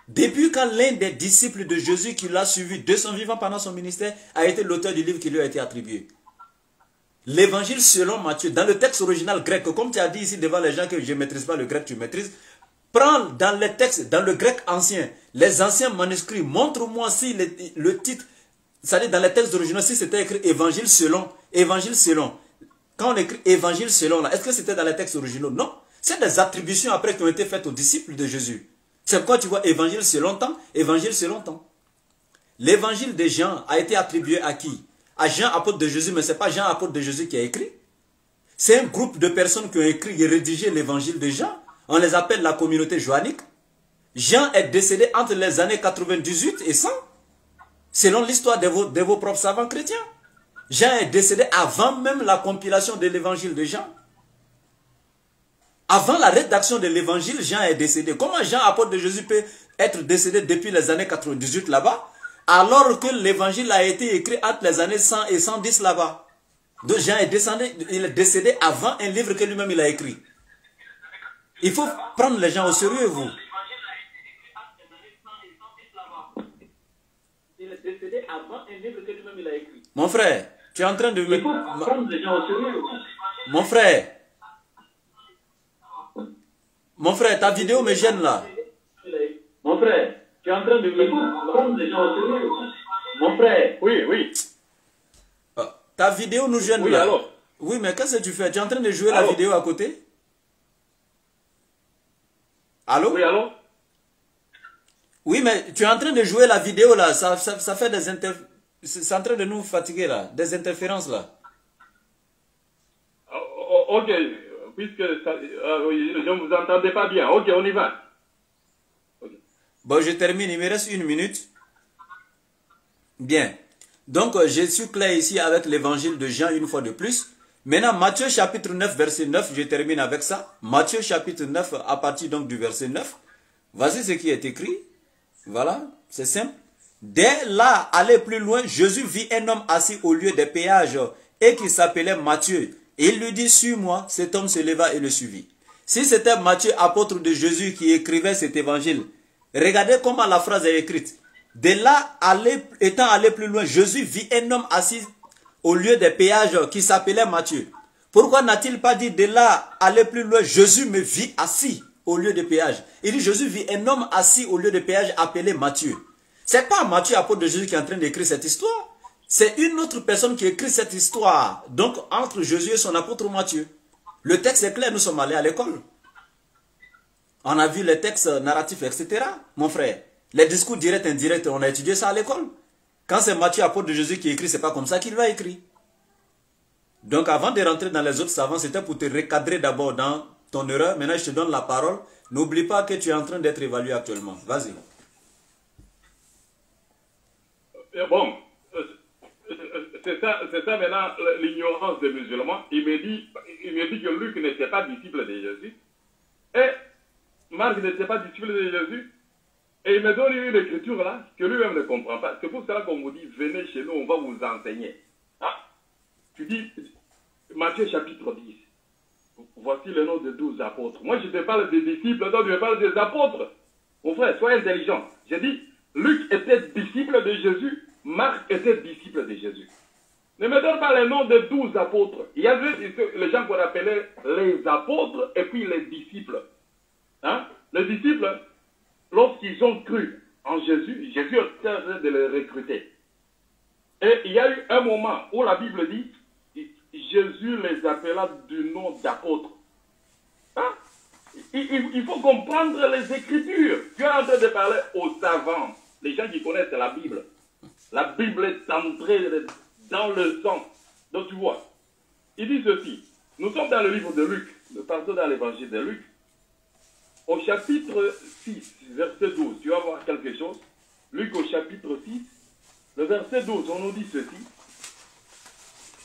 Depuis quand l'un des disciples de Jésus qui l'a suivi de son vivant pendant son ministère a été l'auteur du livre qui lui a été attribué? L'évangile selon Matthieu, dans le texte original grec, comme tu as dit ici devant les gens que je ne maîtrise pas le grec, tu maîtrises, prends dans les textes, dans le grec ancien, les anciens manuscrits, montre-moi si le titre, c'est-à-dire dans les textes originaux, si c'était écrit évangile selon. Quand on écrit évangile selon, là, est-ce que c'était dans les textes originaux? Non. C'est des attributions après qui ont été faites aux disciples de Jésus. C'est pourquoi tu vois évangile selon temps, évangile selon temps. L'évangile de Jean a été attribué à qui? À Jean, apôtre de Jésus, mais ce n'est pas Jean, apôtre de Jésus, qui a écrit. C'est un groupe de personnes qui ont écrit et rédigé l'évangile de Jean. On les appelle la communauté joannique. Jean est décédé entre les années 98 et 100, selon l'histoire de vos propres savants chrétiens. Jean est décédé avant même la compilation de l'évangile de Jean. Avant la rédaction de l'évangile, Jean est décédé. Comment Jean, apôtre de Jésus, peut être décédé depuis les années 98 là-bas, alors que l'évangile a été écrit entre les années 100 et 110 là-bas? Donc Jean est décédé avant un livre que lui-même il a écrit. Il faut prendre les gens au sérieux, vous. Il est décédé avant un livre que lui-même il a écrit. Mon frère, tu es en train de me... Il faut prendre les gens au sérieux. Mon frère, ta vidéo me gêne là. Mon frère, tu es en train de me prendre les gens au sérieux. Mon frère. Oui, oui. ta vidéo nous gêne Oui, là. alors. Oui, mais qu'est-ce que tu fais? Tu es en train de jouer la Allô? vidéo à côté? Allô? Oui, alors? Oui, mais tu es en train de jouer la vidéo là. Ça fait des c'est en train de nous fatiguer là. Des interférences là. Ok, puisque oui, je ne vous entendais pas bien. Ok, on y va. Okay. Bon, je termine. Il me reste 1 minute. Bien. Donc, je suis clair ici avec l'évangile de Jean une fois de plus. Maintenant, Matthieu chapitre 9, verset 9, je termine avec ça. Matthieu chapitre 9, à partir donc du verset 9. Voici ce qui est écrit. Voilà, c'est simple. Dès là, aller plus loin, Jésus vit un homme assis au lieu des péages et qui s'appelait Matthieu. Et il lui dit, suis-moi. Cet homme se leva et le suivit. Si c'était Matthieu, apôtre de Jésus, qui écrivait cet évangile, regardez comment la phrase est écrite. De là, étant allé plus loin, Jésus vit un homme assis au lieu des péages qui s'appelait Matthieu. Pourquoi n'a-t-il pas dit de là, aller plus loin, Jésus me vit assis au lieu de péage? Il dit, Jésus vit un homme assis au lieu de péage appelé Matthieu. C'est pas Matthieu, apôtre de Jésus, qui est en train d'écrire cette histoire. C'est une autre personne qui écrit cette histoire. Donc, entre Jésus et son apôtre Matthieu. Le texte est clair, nous sommes allés à l'école. On a vu les textes narratifs, etc. Mon frère. Les discours directs, indirects, on a étudié ça à l'école. Quand c'est Matthieu, apôtre de Jésus, qui écrit, c'est pas comme ça qu'il va écrire. Donc, avant de rentrer dans les autres savants, c'était pour te recadrer d'abord dans ton erreur. Maintenant, je te donne la parole. N'oublie pas que tu es en train d'être évalué actuellement. Vas-y. Bon, c'est ça maintenant l'ignorance des musulmans. Il me dit que Luc n'était pas disciple de Jésus. Et Marc n'était pas disciple de Jésus. Et il me donne une écriture là que lui-même ne comprend pas. C'est pour cela qu'on vous dit, venez chez nous, on va vous enseigner. Ah, tu dis, Matthieu chapitre 10. Voici le nom de 12 apôtres. Moi, je te parle des disciples, toi, tu me parles des apôtres. Mon frère, sois intelligent. J'ai dit, Luc était disciple de Jésus, Marc était disciple de Jésus. Ne me donne pas les noms de 12 apôtres. Il y avait les gens qu'on appelait les apôtres et puis les disciples. Hein? Les disciples, lorsqu'ils ont cru en Jésus, Jésus était en train de les recruter. Et il y a eu un moment où la Bible dit, Jésus les appela du nom d'apôtres. Hein? Il faut comprendre les Écritures. Tu es en train de parler aux savants, les gens qui connaissent la Bible. La Bible est entrée dans le sang. Donc tu vois, il dit ceci. Nous sommes dans le livre de Luc. Nous partons dans l'évangile de Luc. Au chapitre 6, verset 12, tu vas voir quelque chose. Luc au chapitre 6, le verset 12, on nous dit ceci.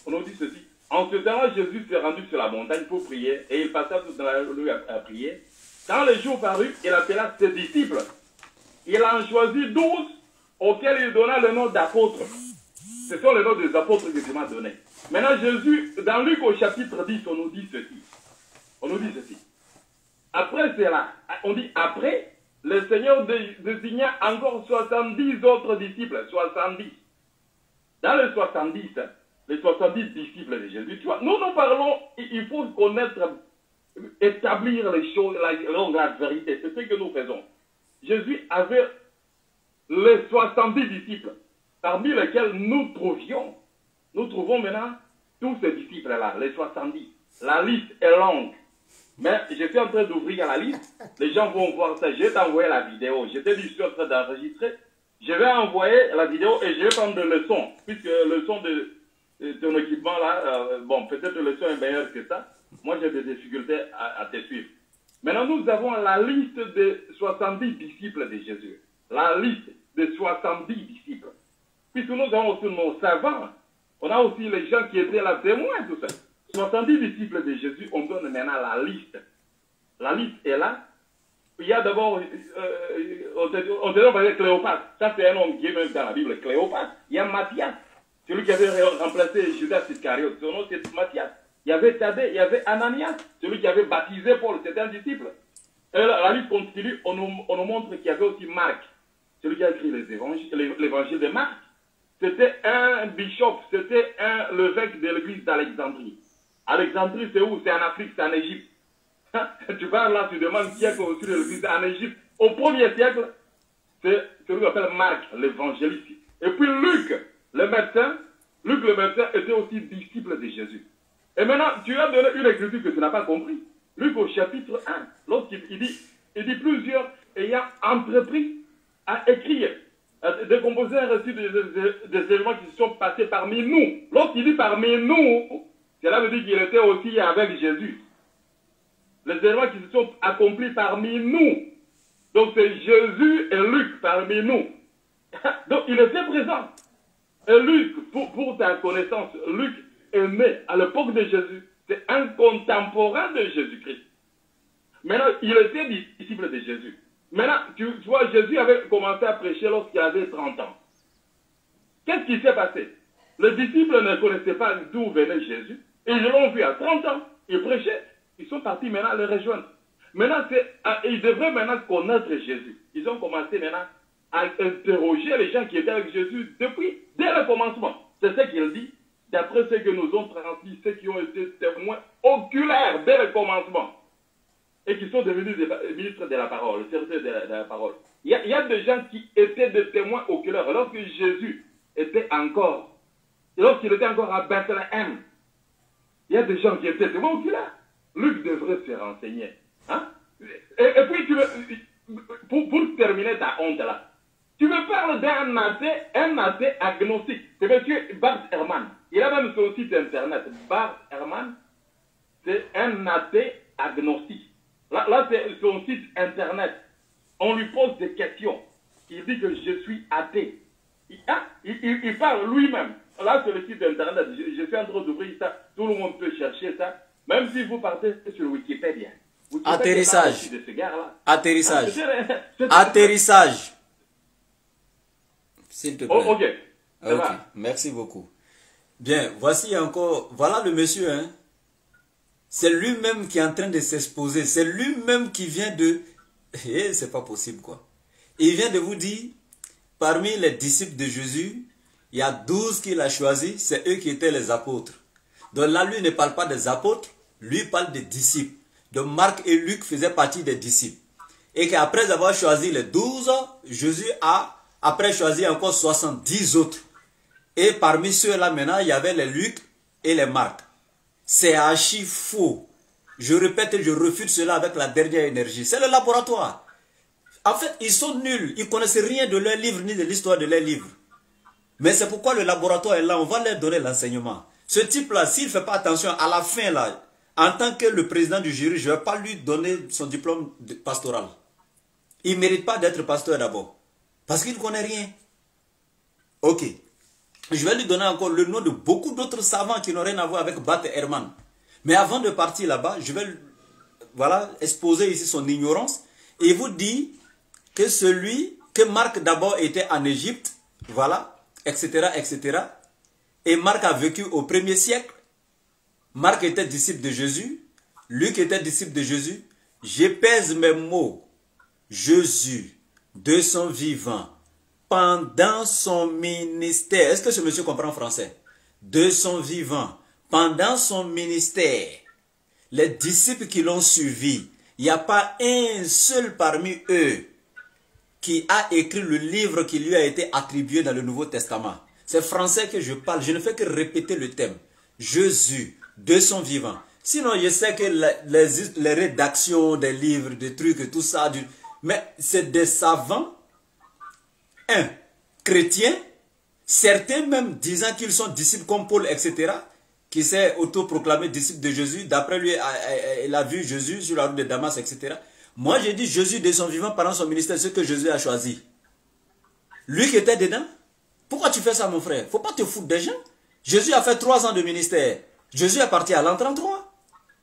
On nous dit ceci. En ce temps-là, Jésus s'est rendu sur la montagne pour prier et il passa toute la nuit à prier. Quand le jour parut, il appela ses disciples. Il en choisit 12 auxquels il donna le nom d'apôtres. Ce sont les noms des apôtres que Dieu m'a donné. Maintenant, Jésus, dans Luc au chapitre 10, on nous dit ceci. On nous dit ceci. Après cela, on dit après, le Seigneur désigna encore 70 autres disciples. 70. Dans les 70, les 70 disciples de Jésus. Tu vois, nous parlons, il faut connaître, établir les choses, la vérité. C'est ce que nous faisons. Jésus avait les 70 disciples, parmi lesquels nous trouvons maintenant tous ces disciples-là, les 70. La liste est longue. Mais je suis en train d'ouvrir la liste. Les gens vont voir ça. Je vais t'envoyer la vidéo. Je t'ai dit, je suis en train d'enregistrer. Je vais envoyer la vidéo et je vais prendre le son. Puisque le son de ton équipement là, bon, peut-être le son est meilleur que ça. Moi, j'ai des difficultés à te suivre. Maintenant, nous avons la liste des 70 disciples de Jésus. La liste des 70 disciples. Puisque nous avons aussi nos savants. On a aussi les gens qui étaient là témoins, tout ça. 70 disciples de Jésus, on donne maintenant la liste. La liste est là. Il y a d'abord, on te donne Cléopâtre. Ça, c'est un homme qui est même dans la Bible, Cléopâtre. Il y a Matthias, celui qui avait remplacé Judas Iscariote. Son nom, c'est Matthias. Il y avait Thaddée, il y avait Ananias, celui qui avait baptisé Paul, c'était un disciple. Et la liste continue, on nous montre qu'il y avait aussi Marc, celui qui a écrit l'évangile de Marc. C'était un bishop, c'était l'évêque de l'église d'Alexandrie. Alexandrie, c'est où? C'est en Afrique, c'est en Égypte. Tu parles là, tu demandes qui a construit l'église en Égypte. Au 1er siècle, c'est celui qu'on appelle Marc, l'évangéliste. Et puis Luc, le médecin, Luc le médecin était aussi disciple de Jésus. Et maintenant, tu as donné une écriture que tu n'as pas compris. Luc au chapitre 1, lorsqu'il dit plusieurs ayant entrepris à écrire, à décomposer un récit des événements qui se sont passés parmi nous. Lorsqu'il dit parmi nous, cela veut dire qu'il était aussi avec Jésus. Les événements qui se sont accomplis parmi nous. Donc c'est Jésus et Luc parmi nous. Donc il était présent. Et Luc, pour ta connaissance, Luc est né à l'époque de Jésus. C'est un contemporain de Jésus-Christ. Maintenant, il était disciple de Jésus. Maintenant, tu vois, Jésus avait commencé à prêcher lorsqu'il avait 30 ans. Qu'est-ce qui s'est passé? Les disciples ne connaissaient pas d'où venait Jésus. Et ils l'ont vu à 30 ans. Il prêchait. Ils sont partis maintenant le rejoindre. Maintenant, ils devraient maintenant connaître Jésus. Ils ont commencé maintenant à interroger les gens qui étaient avec Jésus dès le commencement. C'est ce qu'il dit, d'après ce que nous ont transmis, ceux qui ont été témoins oculaires dès le commencement et qui sont devenus des ministres de la parole, serviteurs de la parole. Il y a des gens qui étaient des témoins oculaires lorsque Jésus était encore, lorsqu'il était encore à Bethléem. Il y a des gens qui étaient témoins oculaires. Luc devrait se renseigner. Hein? Et puis, pour terminer ta honte là, tu me parles d'un athée agnostique. C'est M. Bart Ehrman. Il a même son site internet. Bart Ehrman, c'est un athée agnostique. Là c'est son site internet. On lui pose des questions. Il dit que je suis athée. Il parle lui-même. Là, sur le site internet, je suis en train d'ouvrir ça. Tout le monde peut chercher ça. Même si vous partez sur Wikipédia. Atterrissage. De ce gars-là. Atterrissage. Atterrissage. S'il te plaît. Oh, ok. Ok, merci beaucoup. Bien, voici encore, voilà le monsieur, hein. C'est lui-même qui est en train de s'exposer. C'est lui-même qui vient de... Eh, c'est pas possible, quoi. Il vient de vous dire, parmi les disciples de Jésus, il y a 12 qu'il a choisis, c'est eux qui étaient les apôtres. Donc là, lui ne parle pas des apôtres, lui parle des disciples. Donc Marc et Luc faisaient partie des disciples. Et qu'après avoir choisi les 12, Jésus a après choisi encore 70 autres. Et parmi ceux-là maintenant, il y avait les Luc et les Marc. C'est archi faux. Je répète et je refute cela avec la dernière énergie. C'est le laboratoire. En fait, ils sont nuls. Ils ne connaissent rien de leur livre ni de l'histoire de leur livre. Mais c'est pourquoi le laboratoire est là. On va leur donner l'enseignement. Ce type-là, s'il ne fait pas attention, à la fin, là, en tant que le président du jury, je ne vais pas lui donner son diplôme pastoral. Il ne mérite pas d'être pasteur d'abord. Parce qu'il ne connaît rien. Ok. Je vais lui donner encore le nom de beaucoup d'autres savants qui n'ont rien à voir avec Bart Ehrman. Mais avant de partir là-bas, je vais exposer ici son ignorance et vous dire que que Marc d'abord était en Égypte, voilà, etc., etc. Et Marc a vécu au 1er siècle. Marc était disciple de Jésus. Luc était disciple de Jésus. Je pèse mes mots. Jésus, de son vivant, pendant son ministère. Est-ce que ce monsieur comprend français? De son vivant, pendant son ministère, les disciples qui l'ont suivi, il n'y a pas un seul parmi eux qui a écrit le livre qui lui a été attribué dans le Nouveau Testament. C'est français que je parle, je ne fais que répéter le thème. Jésus, de son vivant. Sinon, je sais que les rédactions des livres, des trucs et tout ça, mais c'est des savants, chrétiens, certains même disant qu'ils sont disciples comme Paul, etc., qui s'est autoproclamé disciple de Jésus. D'après lui, il a vu Jésus sur la route de Damas, etc. Moi, j'ai dit Jésus de son vivant pendant son ministère, ce que Jésus a choisi. Lui qui était dedans. Pourquoi tu fais ça, mon frère? Faut pas te foutre des gens. Jésus a fait 3 ans de ministère. Jésus est parti à l'an 33.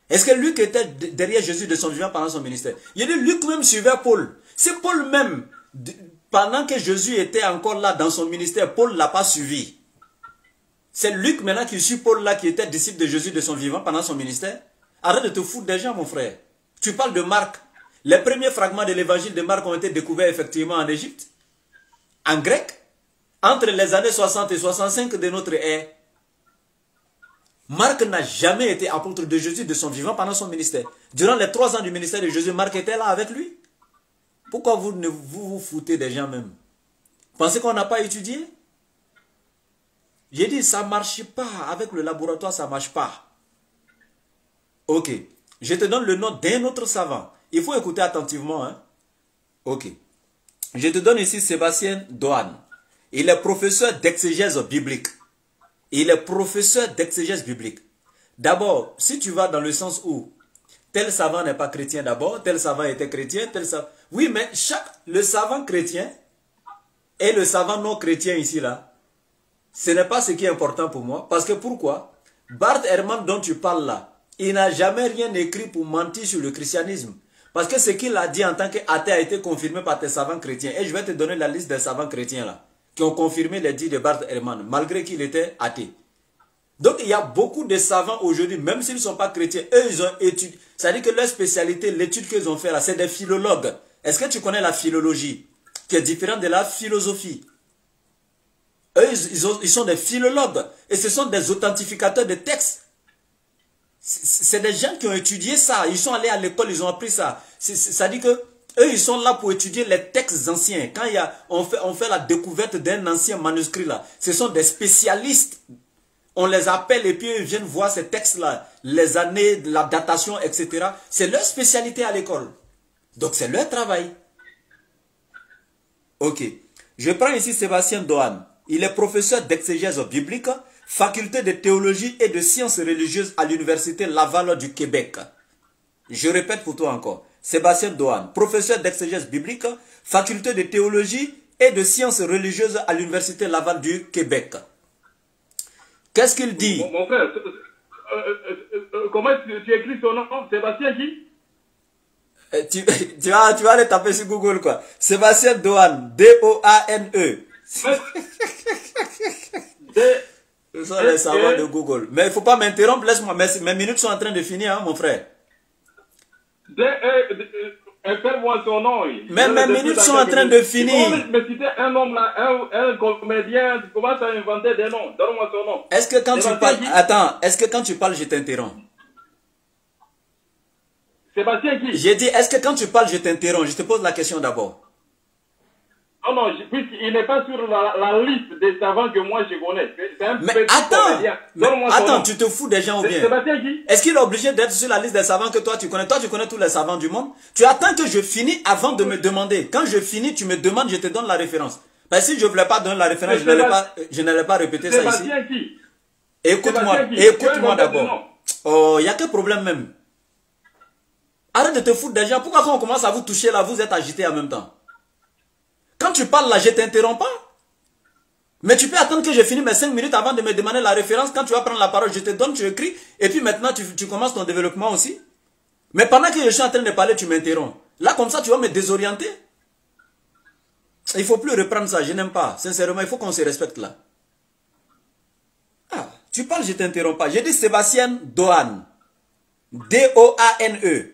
Est-ce que Luc était derrière Jésus de son vivant pendant son ministère? Il dit Luc même suivait Paul. C'est Paul même, pendant que Jésus était encore là dans son ministère, Paul ne l'a pas suivi. C'est Luc maintenant qui suit Paul là, qui était disciple de Jésus de son vivant pendant son ministère. Arrête de te foutre des gens, mon frère. Tu parles de Marc. Les premiers fragments de l'évangile de Marc ont été découverts effectivement en Égypte, en grec, entre les années 60 et 65 de notre ère. Marc n'a jamais été apôtre de Jésus de son vivant pendant son ministère. Durant les 3 ans du ministère de Jésus, Marc était là avec lui. Pourquoi vous foutez des gens même? Pensez qu'on n'a pas étudié? J'ai dit, ça ne marche pas. Avec le laboratoire, ça ne marche pas. Ok. Je te donne le nom d'un autre savant. Il faut écouter attentivement. Hein? Ok. Je te donne ici Sébastien Doan. Il est professeur d'exégèse biblique. Il est professeur d'exégèse biblique. D'abord, si tu vas dans le sens où tel savant n'est pas chrétien d'abord, tel savant était chrétien, tel savant... Oui, mais le savant chrétien et le savant non chrétien ici, là, ce n'est pas ce qui est important pour moi. Parce que pourquoi? Bart Ehrman dont tu parles là, il n'a jamais rien écrit pour mentir sur le christianisme. Parce que ce qu'il a dit en tant qu'athée a été confirmé par tes savants chrétiens. Et je vais te donner la liste des savants chrétiens là, qui ont confirmé les dits de Bart Ehrman, malgré qu'il était athée. Donc il y a beaucoup de savants aujourd'hui, même s'ils ne sont pas chrétiens, eux ils ont étudié. C'est-à-dire que leur spécialité, l'étude qu'ils ont fait là, c'est des philologues. Est-ce que tu connais la philologie, qui est différente de la philosophie? Eux, ils sont des philologues. Et ce sont des authentificateurs de textes. C'est des gens qui ont étudié ça. Ils sont allés à l'école, ils ont appris ça. C'est-à-dire que eux, ils sont là pour étudier les textes anciens. Quand on fait la découverte d'un ancien manuscrit là, ce sont des spécialistes. On les appelle et puis ils viennent voir ces textes-là, les années, la datation, etc. C'est leur spécialité à l'école. Donc c'est leur travail. Ok. Je prends ici Sébastien Doan. Il est professeur d'exégèse biblique, faculté de théologie et de sciences religieuses à l'université Laval du Québec. Je répète pour toi encore. Sébastien Doan, professeur d'exégèse biblique, faculté de théologie et de sciences religieuses à l'université Laval du Québec. Qu'est-ce qu'il dit? Mon frère, comment tu écris son nom? Sébastien qui? Tu vas aller taper sur Google quoi. Sébastien Doan, D-O-A-N-E. Ce sont les savants de Google. Mais il ne faut pas m'interrompre, laisse-moi. Mes minutes sont en train de finir, hein, mon frère. Fais-moi son nom. Mais mes minutes sont en train de finir. Tu peux me citer un homme là, un comédien, tu commences à inventer des noms. Donne-moi son nom. Est-ce que quand tu parles... Attends, est-ce que quand tu parles, je t'interromps? Sébastien qui? J'ai dit, est-ce que quand tu parles, je t'interromps? Je te pose la question d'abord. Non, puisqu'il n'est pas sur la liste des savants que moi je connais. Mais attends, tu te fous des gens ou bien? Sébastien qui? Est-ce qu'il est obligé d'être sur la liste des savants que toi tu connais? Toi tu connais tous les savants du monde. Tu attends que je finisse avant de me demander. Quand je finis, tu me demandes, je te donne la référence. Parce que si je ne voulais pas donner la référence, je n'allais pas répéter ça ici. Sébastien qui? Écoute-moi d'abord. Oh, il n'y a que problème même. Arrête de te foutre des gens. Pourquoi quand on commence à vous toucher là, vous êtes agité en même temps? Quand tu parles là, je ne t'interromps pas. Mais tu peux attendre que je finisse mes 5 minutes avant de me demander la référence. Quand tu vas prendre la parole, je te donne, tu écris. Et puis maintenant, tu commences ton développement aussi. Mais pendant que je suis en train de parler, tu m'interromps. Là, comme ça, tu vas me désorienter. Il ne faut plus reprendre ça. Je n'aime pas. Sincèrement, il faut qu'on se respecte là. Ah, tu parles, je ne t'interromps pas. J'ai dit Sébastien Doan. D-O-A-N-E.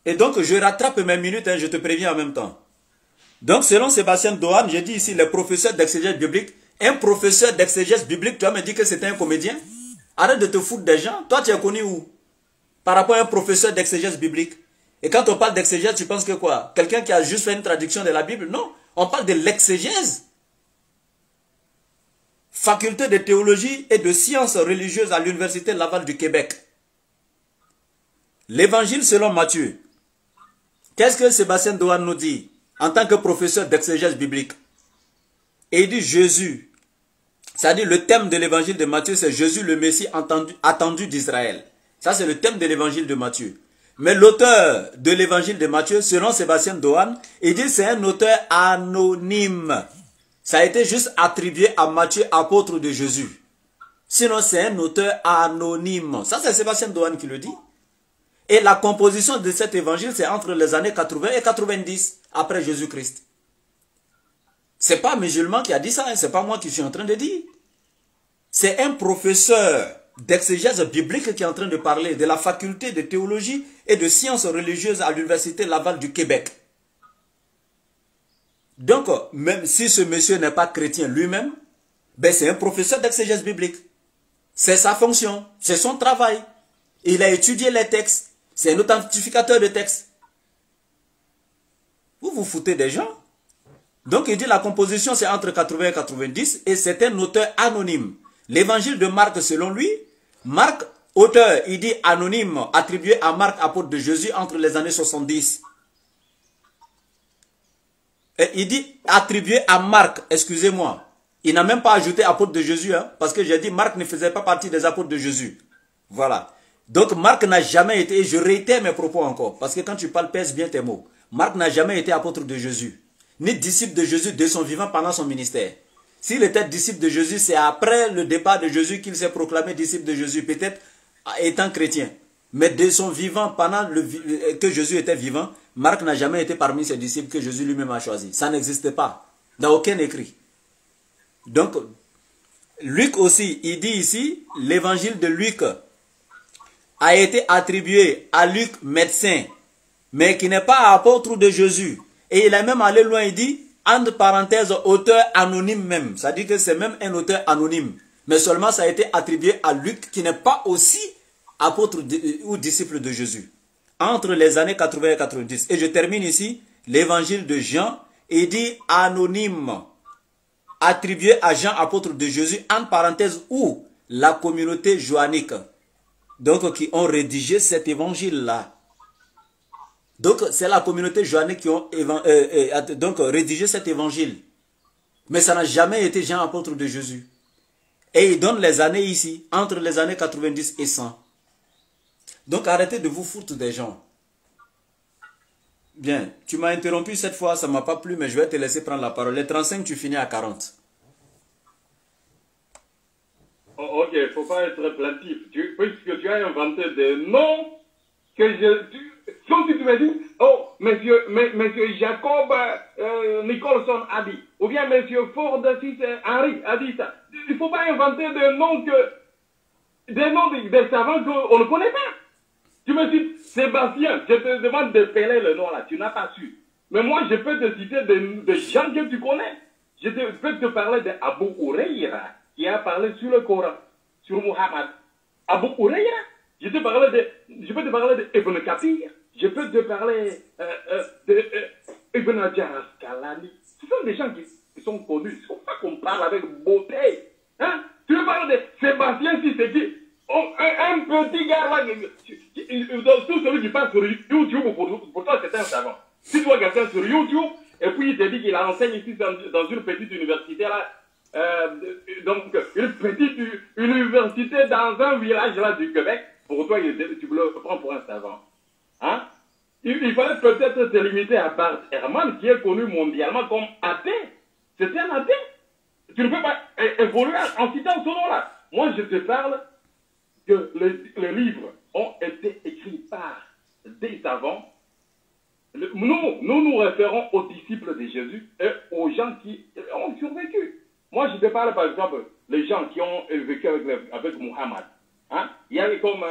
Et donc, je rattrape mes minutes, hein, je te préviens en même temps. Donc, selon Sébastien Doan, j'ai dit ici, les professeurs d'exégèse biblique. Un professeur d'exégèse biblique, tu vas me dire que c'était un comédien? Arrête de te foutre des gens. Toi, tu es connu où? Par rapport à un professeur d'exégèse biblique. Et quand on parle d'exégèse, tu penses que quoi? Quelqu'un qui a juste fait une traduction de la Bible? Non. On parle de l'exégèse. Faculté de théologie et de sciences religieuses à l'université Laval du Québec. L'évangile selon Matthieu. Qu'est-ce que Sébastien Doan nous dit en tant que professeur d'exégèse biblique? Et il dit Jésus. C'est-à-dire le thème de l'évangile de Matthieu, c'est Jésus le Messie attendu d'Israël. Ça, c'est le thème de l'évangile de Matthieu. Mais l'auteur de l'évangile de Matthieu, selon Sébastien Doan, il dit c'est un auteur anonyme. Ça a été juste attribué à Matthieu, apôtre de Jésus. Sinon, c'est un auteur anonyme. Ça, c'est Sébastien Doan qui le dit. Et la composition de cet évangile, c'est entre les années 80 et 90, après Jésus-Christ. C'est pas un musulman qui a dit ça, hein, c'est pas moi qui suis en train de dire. C'est un professeur d'exégèse biblique qui est en train de parler de la faculté de théologie et de sciences religieuses à l'université Laval du Québec. Donc, même si ce monsieur n'est pas chrétien lui-même, ben c'est un professeur d'exégèse biblique. C'est sa fonction, c'est son travail. Il a étudié les textes. C'est un authentificateur de textes. Vous vous foutez des gens? Donc il dit la composition c'est entre 80 et 90 et c'est un auteur anonyme. L'évangile de Marc selon lui, Marc, auteur, il dit anonyme, attribué à Marc, apôtre de Jésus entre les années 70. Et il dit attribué à Marc, excusez-moi. Il n'a même pas ajouté apôtre de Jésus, hein, parce que j'ai dit Marc ne faisait pas partie des apôtres de Jésus. Voilà. Donc Marc n'a jamais été, et je réitère mes propos encore, parce que quand tu parles, pèse bien tes mots. Marc n'a jamais été apôtre de Jésus, ni disciple de Jésus de son vivant pendant son ministère. S'il était disciple de Jésus, c'est après le départ de Jésus qu'il s'est proclamé disciple de Jésus, peut-être étant chrétien. Mais de son vivant, pendant que Jésus était vivant, Marc n'a jamais été parmi ses disciples que Jésus lui-même a choisi. Ça n'existe pas, dans aucun écrit. Donc, Luc aussi, il dit ici, l'évangile de Luc a été attribué à Luc, médecin, mais qui n'est pas apôtre de Jésus. Et il est même allé loin, il dit, entre parenthèses, auteur anonyme même. Ça dit que c'est même un auteur anonyme. Mais seulement ça a été attribué à Luc, qui n'est pas aussi apôtre ou disciple de Jésus. Entre les années 80 et 90. Et je termine ici, l'évangile de Jean, il dit anonyme, attribué à Jean, apôtre de Jésus, entre parenthèses, ou la communauté joannique. Donc, qui ont rédigé cet évangile-là. Donc, c'est la communauté joannique qui ont donc, rédigé cet évangile. Mais ça n'a jamais été Jean, apôtre de Jésus. Et il donne les années ici, entre les années 90 et 100. Donc, arrêtez de vous foutre des gens. Bien, tu m'as interrompu cette fois, ça ne m'a pas plu, mais je vais te laisser prendre la parole. Les 35, tu finis à 40. Oh, ok, il ne faut pas être plaintif. Puisque tu as inventé des noms que comme si tu me dis, oh, monsieur Jacob Nicholson a dit, ou bien monsieur Ford Henry a dit ça. Il ne faut pas inventer des noms des savants qu'on ne connaît pas. Tu me dis, Sébastien, je te demande de peler le nom là, tu n'as pas su. Mais moi, je peux te citer des gens que tu connais. Je peux te parler d'Abu Huraira, qui a parlé sur le Coran, sur Muhammad. Abu Huraira, je peux te parler d'Ibn Kathir, je peux te parler d'Ibn Hajar al-Asqalani. Ce sont des gens qui sont connus. Il ne faut pas qu'on parle avec beauté. Hein? Tu veux parler de Sébastien Siseki, un petit gars là, tout celui qui passe sur YouTube, pour toi c'est un savant. Si tu vois quelqu'un sur YouTube, et puis il te dit qu'il enseigne ici dans une petite université là, donc une petite université dans un village là du Québec, pour toi tu le prends pour un savant. Hein? Il fallait peut-être se limiter à Bart Ehrman, qui est connu mondialement comme athée. C'était un athée. Tu ne peux pas évoluer en citant ce nom-là. Moi, je te parle que les livres ont été écrits par des savants. Nous référons aux disciples de Jésus et aux gens qui ont survécu. Moi, je te parle, par exemple, les gens qui ont vécu avec Muhammad. Hein? Il y a comme...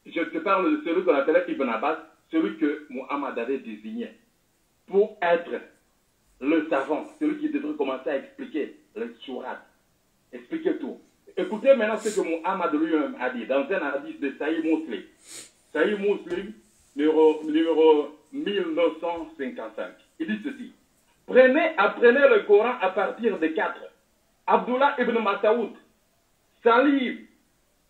je te parle de celui qu'on appelait Ibn Abbas, celui que Muhammad avait désigné pour être le savant, celui qui devrait commencer à expliquer les sourates, expliquer tout. Écoutez maintenant ce que Muhammad lui-même a dit dans un hadith de Sahih Muslim. Sahih Muslim, numéro 1955. Il dit ceci. Apprenez le Coran à partir de 4. Abdullah ibn Mas'oud, Salim,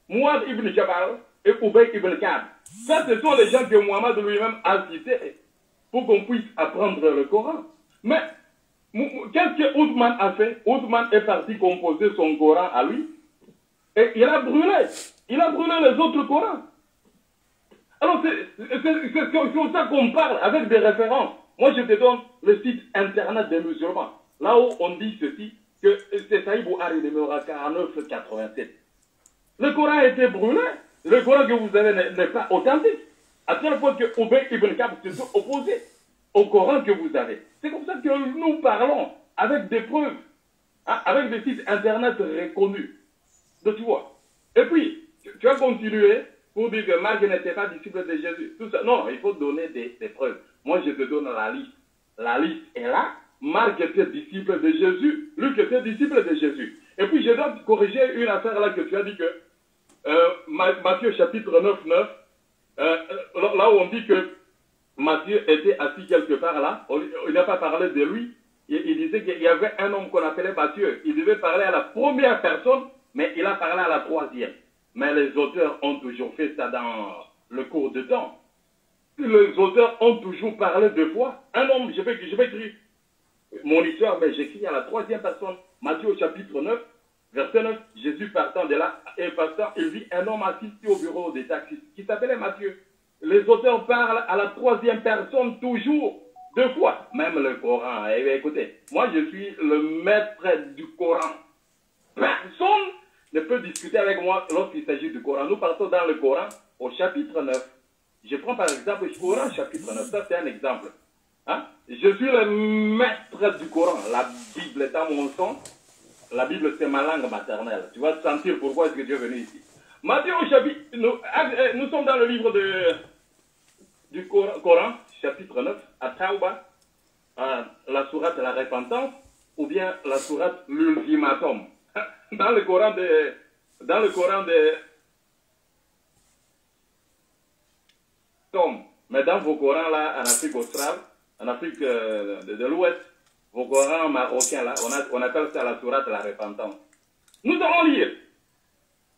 Muad ibn Jabal et Ubay ibn Ka'b. Ça, ce sont les gens que Muhammad lui-même a cités pour qu'on puisse apprendre le Coran. Mais qu'est-ce que Othman a fait? Othman est parti composer son Coran à lui et il a brûlé. Il a brûlé les autres Corans. Alors, c'est comme ça qu'on parle avec des références. Moi, je te donne le site internet des musulmans. Là où on dit ceci, que c'est Sahih Bukhari numéro 4987. Le Coran a été brûlé. Le Coran que vous avez n'est pas authentique. À tel point que Ubay ibn Ka'b se sont opposés au Coran que vous avez. C'est comme ça que nous parlons, avec des preuves, hein, avec des sites internet reconnus. Donc, tu vois. Et puis, tu as continué pour dire que Marc n'était pas disciple de Jésus. Tout ça. Non, il faut donner des preuves. Moi, je te donne la liste. La liste est là. Marc était disciple de Jésus. Luc était disciple de Jésus. Et puis, je dois corriger une affaire là que tu as dit que Matthieu chapitre 9, là où on dit que Matthieu était assis quelque part là. Il n'a pas parlé de lui. Il disait qu'il y avait un homme qu'on appelait Matthieu. Il devait parler à la première personne, mais il a parlé à la troisième. Mais les auteurs ont toujours fait ça dans le cours de temps. Les auteurs ont toujours parlé deux fois. Un homme, je vais écrire mon histoire, mais j'écris à la troisième personne. Matthieu au chapitre 9, verset 9. Jésus partant de là, et partant, il vit un homme assis au bureau des taxis qui s'appelait Matthieu. Les auteurs parlent à la troisième personne toujours, deux fois. Même le Coran. Eh, écoutez, moi je suis le maître du Coran. Personne ne peut discuter avec moi lorsqu'il s'agit du Coran. Nous partons dans le Coran au chapitre 9. Je prends par exemple le Coran chapitre 9. Ça c'est un exemple. Hein? Je suis le maître du Coran. La Bible est à mon sang. La Bible c'est ma langue maternelle. Tu vas sentir pourquoi est-ce que Dieu est venu ici. Matthieu au chapitre... Nous sommes dans le livre du Coran, chapitre 9, à Tauba, la sourate de la repentance, ou bien la sourate l'ultimatum. Dans le Coran mais dans vos Corans là, en Afrique australe, en Afrique de l'Ouest, vos Corans marocains là, on appelle ça la sourate de la repentance. Nous allons lire.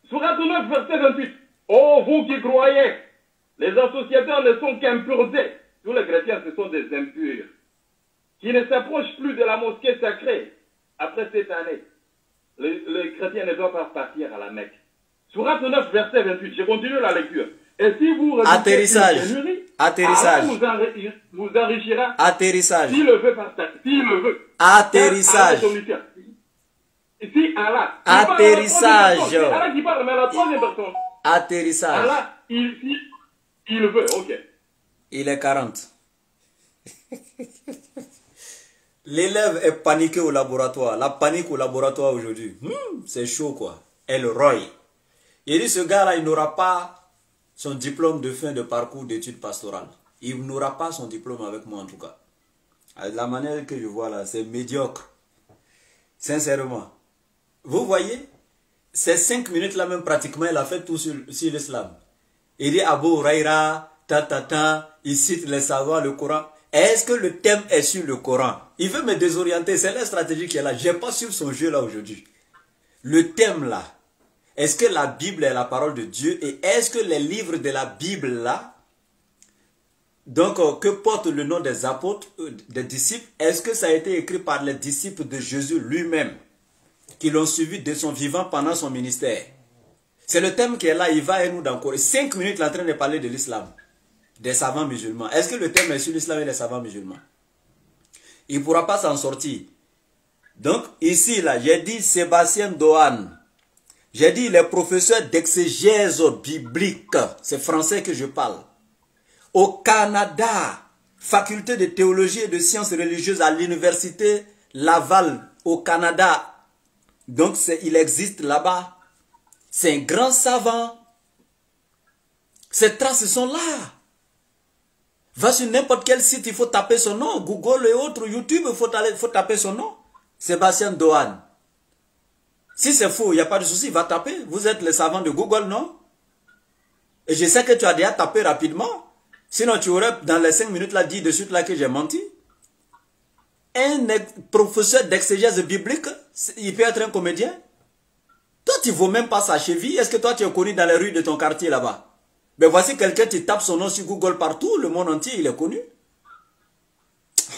Sourate 9, verset 28. Oh, vous qui croyez, les associateurs ne sont qu'impuretés. Tous les chrétiens, ce sont des impurs, qui ne s'approchent plus de la mosquée sacrée. Après cette année, les chrétiens ne doivent pas partir à la Mecque. Sourate 9, verset 28. Je continue la lecture. Et si vous atterrissage, atterrissage, vous enrichira. Atterrissage. S'il le veut, s'il le veut. Atterrissage. Si Allah. Atterrissage. Allah qui parle, mais la troisième personne. Atterrissage. Allah, il veut, ok. Il est 40. L'élève est paniqué au laboratoire. La panique au laboratoire aujourd'hui. C'est chaud quoi. Elroy. Il dit ce gars-là, il n'aura pas son diplôme de fin de parcours d'études pastorales. Il n'aura pas son diplôme avec moi en tout cas. La manière que je vois là, c'est médiocre. Sincèrement. Vous voyez, ces 5 minutes là même pratiquement, il a fait tout sur l'islam. Il dit Abu Huraira, il cite les savants, le Coran. Est-ce que le thème est sur le Coran? Il veut me désorienter, c'est la stratégie qui est là. Je n'ai pas sur son jeu là aujourd'hui. Le thème là, est-ce que la Bible est la parole de Dieu? Et est-ce que les livres de la Bible là, donc que porte le nom des apôtres, des disciples, est-ce que ça a été écrit par les disciples de Jésus lui-même, qui l'ont suivi de son vivant pendant son ministère? C'est le thème qui est là, il va et nous dans 5 minutes, il est en train de parler de l'islam, des savants musulmans. Est-ce que le thème est sur l'islam et les savants musulmans? Il ne pourra pas s'en sortir. Donc ici, là, j'ai dit Sébastien Dohan. J'ai dit, il est professeur d'exégèse biblique. C'est français que je parle. Au Canada, faculté de théologie et de sciences religieuses à l'université Laval, au Canada. Donc, il existe là-bas. C'est un grand savant. Ces traces sont là. Va sur n'importe quel site, il faut taper son nom. Google et autres, YouTube, il faut taper son nom. Sébastien Dohan. Si c'est faux, il n'y a pas de souci, va taper. Vous êtes les savants de Google, non? Et je sais que tu as déjà tapé rapidement. Sinon, tu aurais, dans les 5 minutes là, dit de suite là que j'ai menti. Un professeur d'exégèse biblique, il peut être un comédien. Toi, tu ne vaux même pas sa cheville. Est-ce que toi, tu es connu dans les rues de ton quartier là-bas? Mais voici quelqu'un qui tape son nom sur Google partout. Le monde entier, il est connu.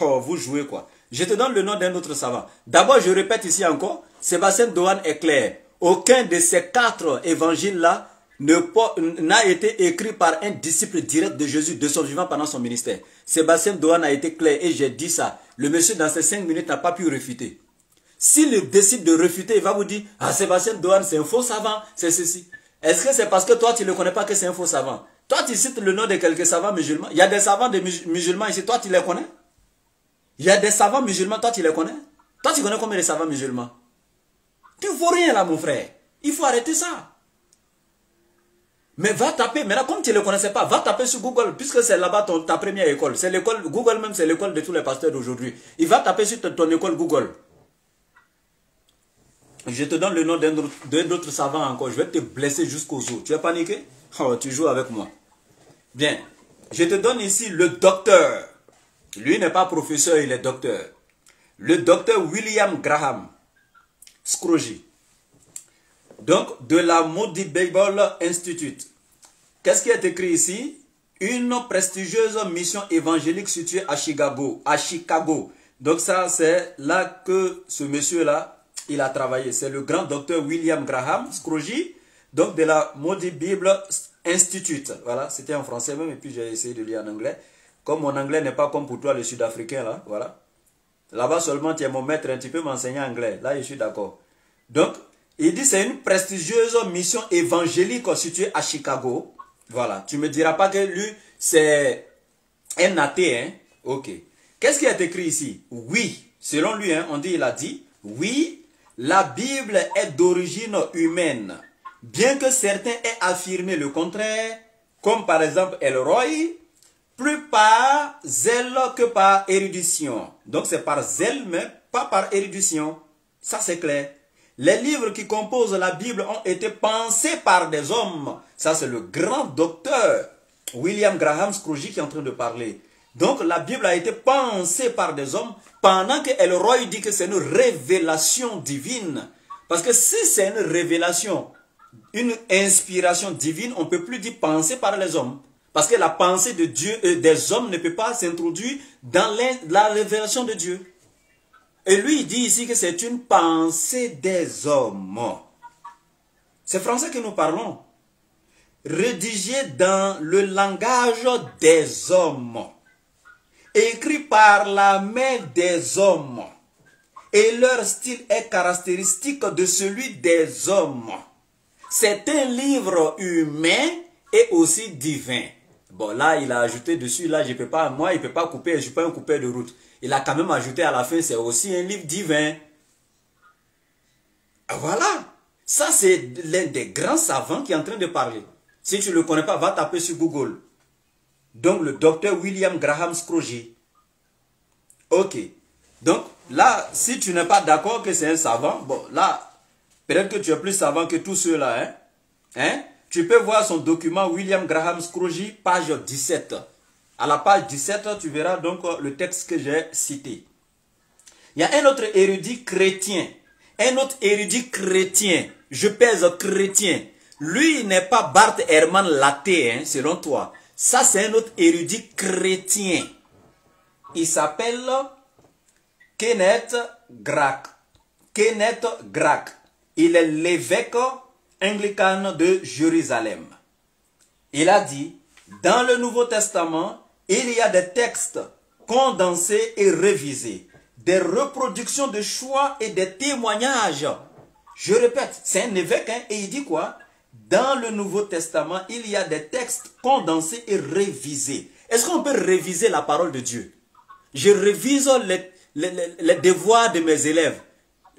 Oh, vous jouez quoi? Je te donne le nom d'un autre savant. D'abord, je répète ici encore, Sébastien Dohan est clair. Aucun de ces 4 évangiles-là n'a été écrit par un disciple direct de Jésus de son vivant pendant son ministère. Sébastien Dohan a été clair et j'ai dit ça. Le monsieur, dans ces 5 minutes, n'a pas pu réfuter. S'il décide de réfuter, il va vous dire, ah, Sébastien Dohan, c'est un faux savant, c'est ceci. Est-ce que c'est parce que toi, tu ne le connais pas que c'est un faux savant? Toi, tu cites le nom de quelques savants musulmans. Il y a des savants musulmans ici, toi, tu les connais? Il y a des savants musulmans, toi tu les connais? Toi tu connais combien de savants musulmans? Tu ne vaux rien là mon frère. Il faut arrêter ça. Mais va taper, maintenant comme tu ne le connaissais pas, va taper sur Google, puisque c'est là-bas ta première école. C'est l'école, Google même c'est l'école de tous les pasteurs d'aujourd'hui. Il va taper sur ton école Google. Je te donne le nom d'un autre savant encore, je vais te blesser jusqu'aux os. Tu es paniqué? Oh, tu joues avec moi. Bien. Je te donne ici le docteur. Lui n'est pas professeur, il est docteur. Le docteur William Graham Scrooge. Donc, de la Moody Bible Institute. Qu'est-ce qui est écrit ici? Une prestigieuse mission évangélique située à Chicago. Donc ça, c'est là que ce monsieur-là, il a travaillé. C'est le grand docteur William Graham Scrooge, donc de la Moody Bible Institute. Voilà, c'était en français même, et puis j'ai essayé de lire en anglais. Comme mon anglais n'est pas comme pour toi, le sud-africain, là, voilà. Là-bas seulement, tu es mon maître, tu peux m'enseigner anglais. Là, je suis d'accord. Donc, il dit c'est une prestigieuse mission évangélique située à Chicago. Voilà, tu me diras pas que lui, c'est un athée, hein? Ok. Qu'est-ce qui est écrit ici? Oui, selon lui, hein, on dit, il a dit, oui, la Bible est d'origine humaine. Bien que certains aient affirmé le contraire, comme par exemple Elroy, plus par zèle que par érudition. Donc c'est par zèle, mais pas par érudition. Ça c'est clair. Les livres qui composent la Bible ont été pensés par des hommes. Ça, c'est le grand docteur William Graham Scrooge qui est en train de parler. Donc, la Bible a été pensée par des hommes pendant que Elroy dit que c'est une révélation divine. Parce que si c'est une révélation, une inspiration divine, on ne peut plus dire pensée par les hommes. Parce que la pensée de Dieu, des hommes ne peut pas s'introduire dans la révélation de Dieu. Et lui, il dit ici que c'est une pensée des hommes. C'est français que nous parlons. Rédigé dans le langage des hommes. Écrit par la main des hommes. Et leur style est caractéristique de celui des hommes. C'est un livre humain et aussi divin. Bon, là, il a ajouté dessus, là, je peux pas, moi, il ne peut pas couper, je ne suis pas un coupeur de route. Il a quand même ajouté à la fin, c'est aussi un livre divin. Voilà. Ça, c'est l'un des grands savants qui est en train de parler. Si tu ne le connais pas, va taper sur Google. Donc, le docteur William Graham Scrooge. Ok. Donc, là, si tu n'es pas d'accord que c'est un savant, bon, là, peut-être que tu es plus savant que tous ceux-là, hein? Hein? Tu peux voir son document William Graham Scrooge, page 17. À la page 17, tu verras donc le texte que j'ai cité. Il y a un autre érudit chrétien. Un autre érudit chrétien. Je pèse chrétien. Lui, il n'est pas Bart Ehrman l'athée, hein, selon toi. Ça, c'est un autre érudit chrétien. Il s'appelle Kenneth Grach. Kenneth Grach. Il est l'évêque anglican de Jérusalem. Il a dit, dans le Nouveau Testament, il y a des textes condensés et révisés, des reproductions de choix et des témoignages. Je répète, c'est un évêque, hein, et il dit quoi? Dans le Nouveau Testament, il y a des textes condensés et révisés. Est-ce qu'on peut réviser la parole de Dieu? Je révise les devoirs de mes élèves.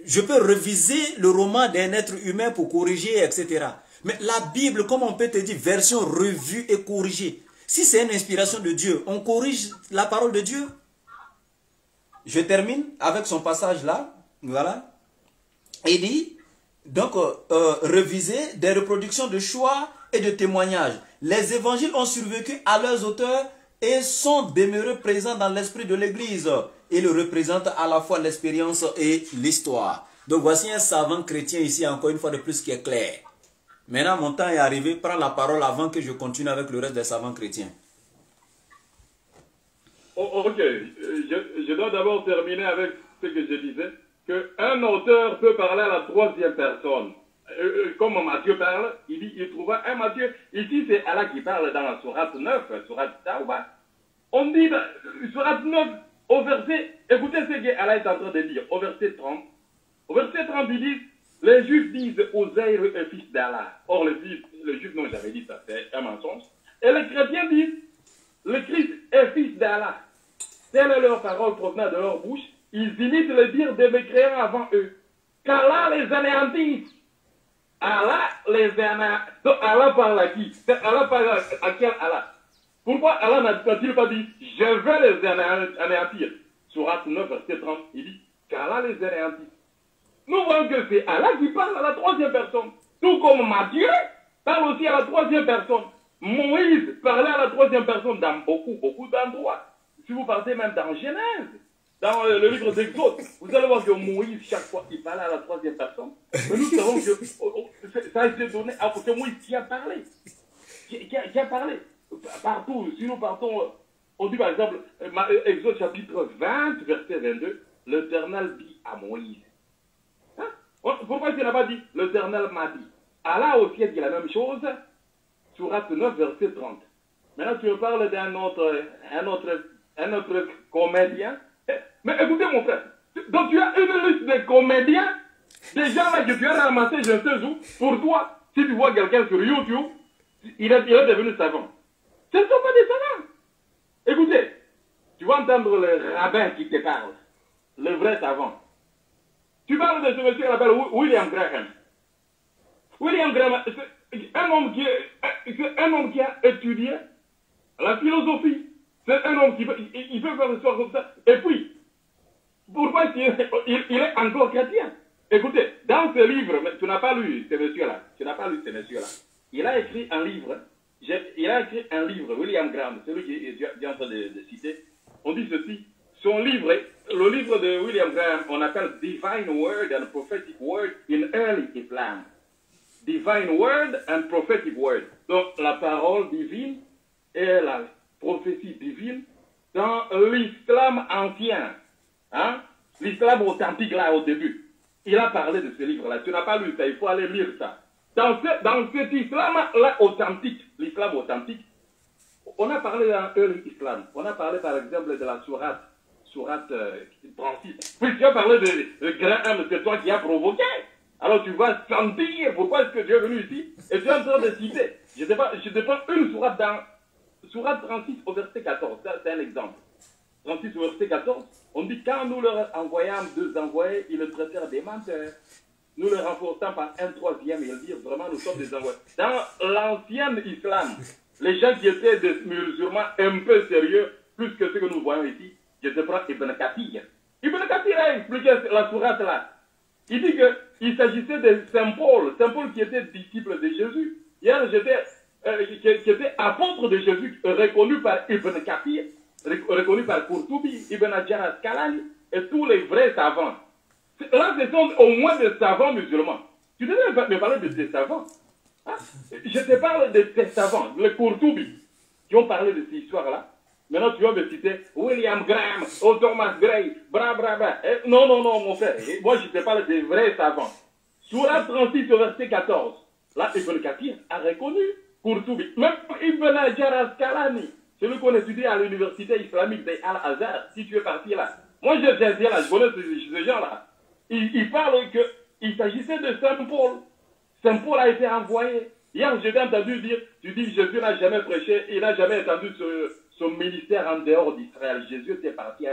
Je peux réviser le roman d'un être humain pour corriger, etc. Mais la Bible, comme on peut te dire, version revue et corrigée. Si c'est une inspiration de Dieu, on corrige la parole de Dieu. Je termine avec son passage là. Voilà. Il dit, donc, réviser des reproductions de choix et de témoignages. Les évangiles ont survécu à leurs auteurs et sont demeurés présents dans l'esprit de l'Église. Ils représentent à la fois l'expérience et l'histoire. Donc voici un savant chrétien ici, encore une fois de plus, qui est clair. Maintenant, mon temps est arrivé. Prends la parole avant que je continue avec le reste des savants chrétiens. Ok, je dois d'abord terminer avec ce que je disais, qu'un auteur peut parler à la troisième personne. Comme Matthieu parle, il dit, il trouva un Matthieu. Ici, c'est Allah qui parle dans la sourate 9, sourate Tauba. On dit, sourate 9, au verset, écoutez ce que Allah est en train de dire, au verset 30. Au verset 30, il dit, les Juifs disent Oseir est fils d'Allah. Or, les Juifs n'ont jamais dit ça, c'est un mensonge. Et les chrétiens disent, le Christ est fils d'Allah. Telle est leur parole provenant de leur bouche. Ils imitent le dire des mécréants avant eux. Qu'Allah les anéantisse. Allah les anéantisse. Donc Allah parle à qui? Allah parle à quel Allah? Pourquoi Allah n'a-t-il pas dit je vais les anéantir? Sourate 9, verset 30, il dit qu'Allah les anéantisse. Nous voyons que c'est Allah qui parle à la troisième personne. Tout comme Matthieu parle aussi à la troisième personne. Moïse parlait à la troisième personne dans beaucoup d'endroits. Si vous partez même dans Genèse, dans le livre d'Exode, vous allez voir que Moïse, chaque fois, il parlait à la troisième personne. Mais nous savons que ça a été donné à c'est Moïse qui a parlé. Qui a parlé. Partout, si nous partons, on dit par exemple, Exode chapitre 20, verset 22, l'Éternel dit à Moïse. Hein? Pourquoi il n'a pas dit l'Éternel m'a dit? Allah aussi a dit la même chose, sourate 9, verset 30. Maintenant, tu me parles d'un autre comédien. Mais écoutez, mon frère, donc tu as une liste de comédiens, des gens là que tu as ramassés, je ne sais où, pour toi, si tu vois quelqu'un sur YouTube, il est devenu savant. Ce ne sont pas des savants. Écoutez, tu vas entendre le rabbin qui te parle, le vrai savant. Tu parles de ce monsieur qui s'appelle William Graham. William Graham, c'est un homme qui a étudié la philosophie. C'est un homme qui peut faire l'histoire comme ça. Et puis, pourquoi il est encore chrétien? Écoutez, dans ce livre, tu n'as pas lu ce monsieur-là. Il a écrit un livre. William Graham, celui qui est en train de citer. On dit ceci. Son livre, le livre de William Graham, on appelle Divine Word and Prophetic Word in Early Islam. Divine Word and Prophetic Word. Donc, la parole divine et la prophétie divine dans l'islam ancien. Hein? L'islam authentique, là, au début. Il a parlé de ce livre-là. Tu n'as pas lu ça, il faut aller lire ça. Dans cet islam-là authentique, l'islam authentique, on a parlé d'un early islam. On a parlé, par exemple, de la sourate 36. Puis tu as parlé de Graham, c'est toi qui as provoqué. Alors tu vas sentir pourquoi est-ce que tu es venu ici. Et tu es en train de citer. Je te prends une sourate dans sourate 36 au verset 14. Ça, c'est un exemple. 36 au verset 14. On dit, quand nous leur envoyâmes 2 envoyés, ils le traitèrent des menteurs. Nous le renforçons par un troisième. Ils dirent, vraiment, nous sommes des envoyés. Dans l'ancien islam, les gens qui étaient des musulmans un peu sérieux, plus que ce que nous voyons ici, je te prends Ibn Kathir. Ibn Kathir a expliqué la sourate là. Il dit qu'il s'agissait de Saint Paul qui était disciple de Jésus. Hier, qui était apôtre de Jésus, reconnu par Ibn Kathir, reconnu par Qurtubi, Ibn Hajar al-Asqalani et tous les vrais savants. Là, ce sont au moins des savants musulmans. Tu devrais me parler de ces savants. Hein? Je te parle de ces savants, les Qurtubi, qui ont parlé de cette histoire-là. Maintenant, tu vas me citer William Graham, Thomas Gray, bra. Non, mon frère. Moi, je te parle des vrais savants. Sourate 36, verset 14. Là, Ibn Kathir a reconnu Qurtubi. Même Ibn Hajar al-Asqalani, celui qu'on étudie à l'université islamique d'Al-Azhar, si tu es parti là. Moi, je connais ces gens-là. Ils parlent qu'il s'agissait de Saint Paul. Saint Paul a été envoyé. Hier, j'ai entendu dire, tu dis Jésus n'a jamais prêché, il n'a jamais entendu son ministère en dehors d'Israël. Jésus était parti,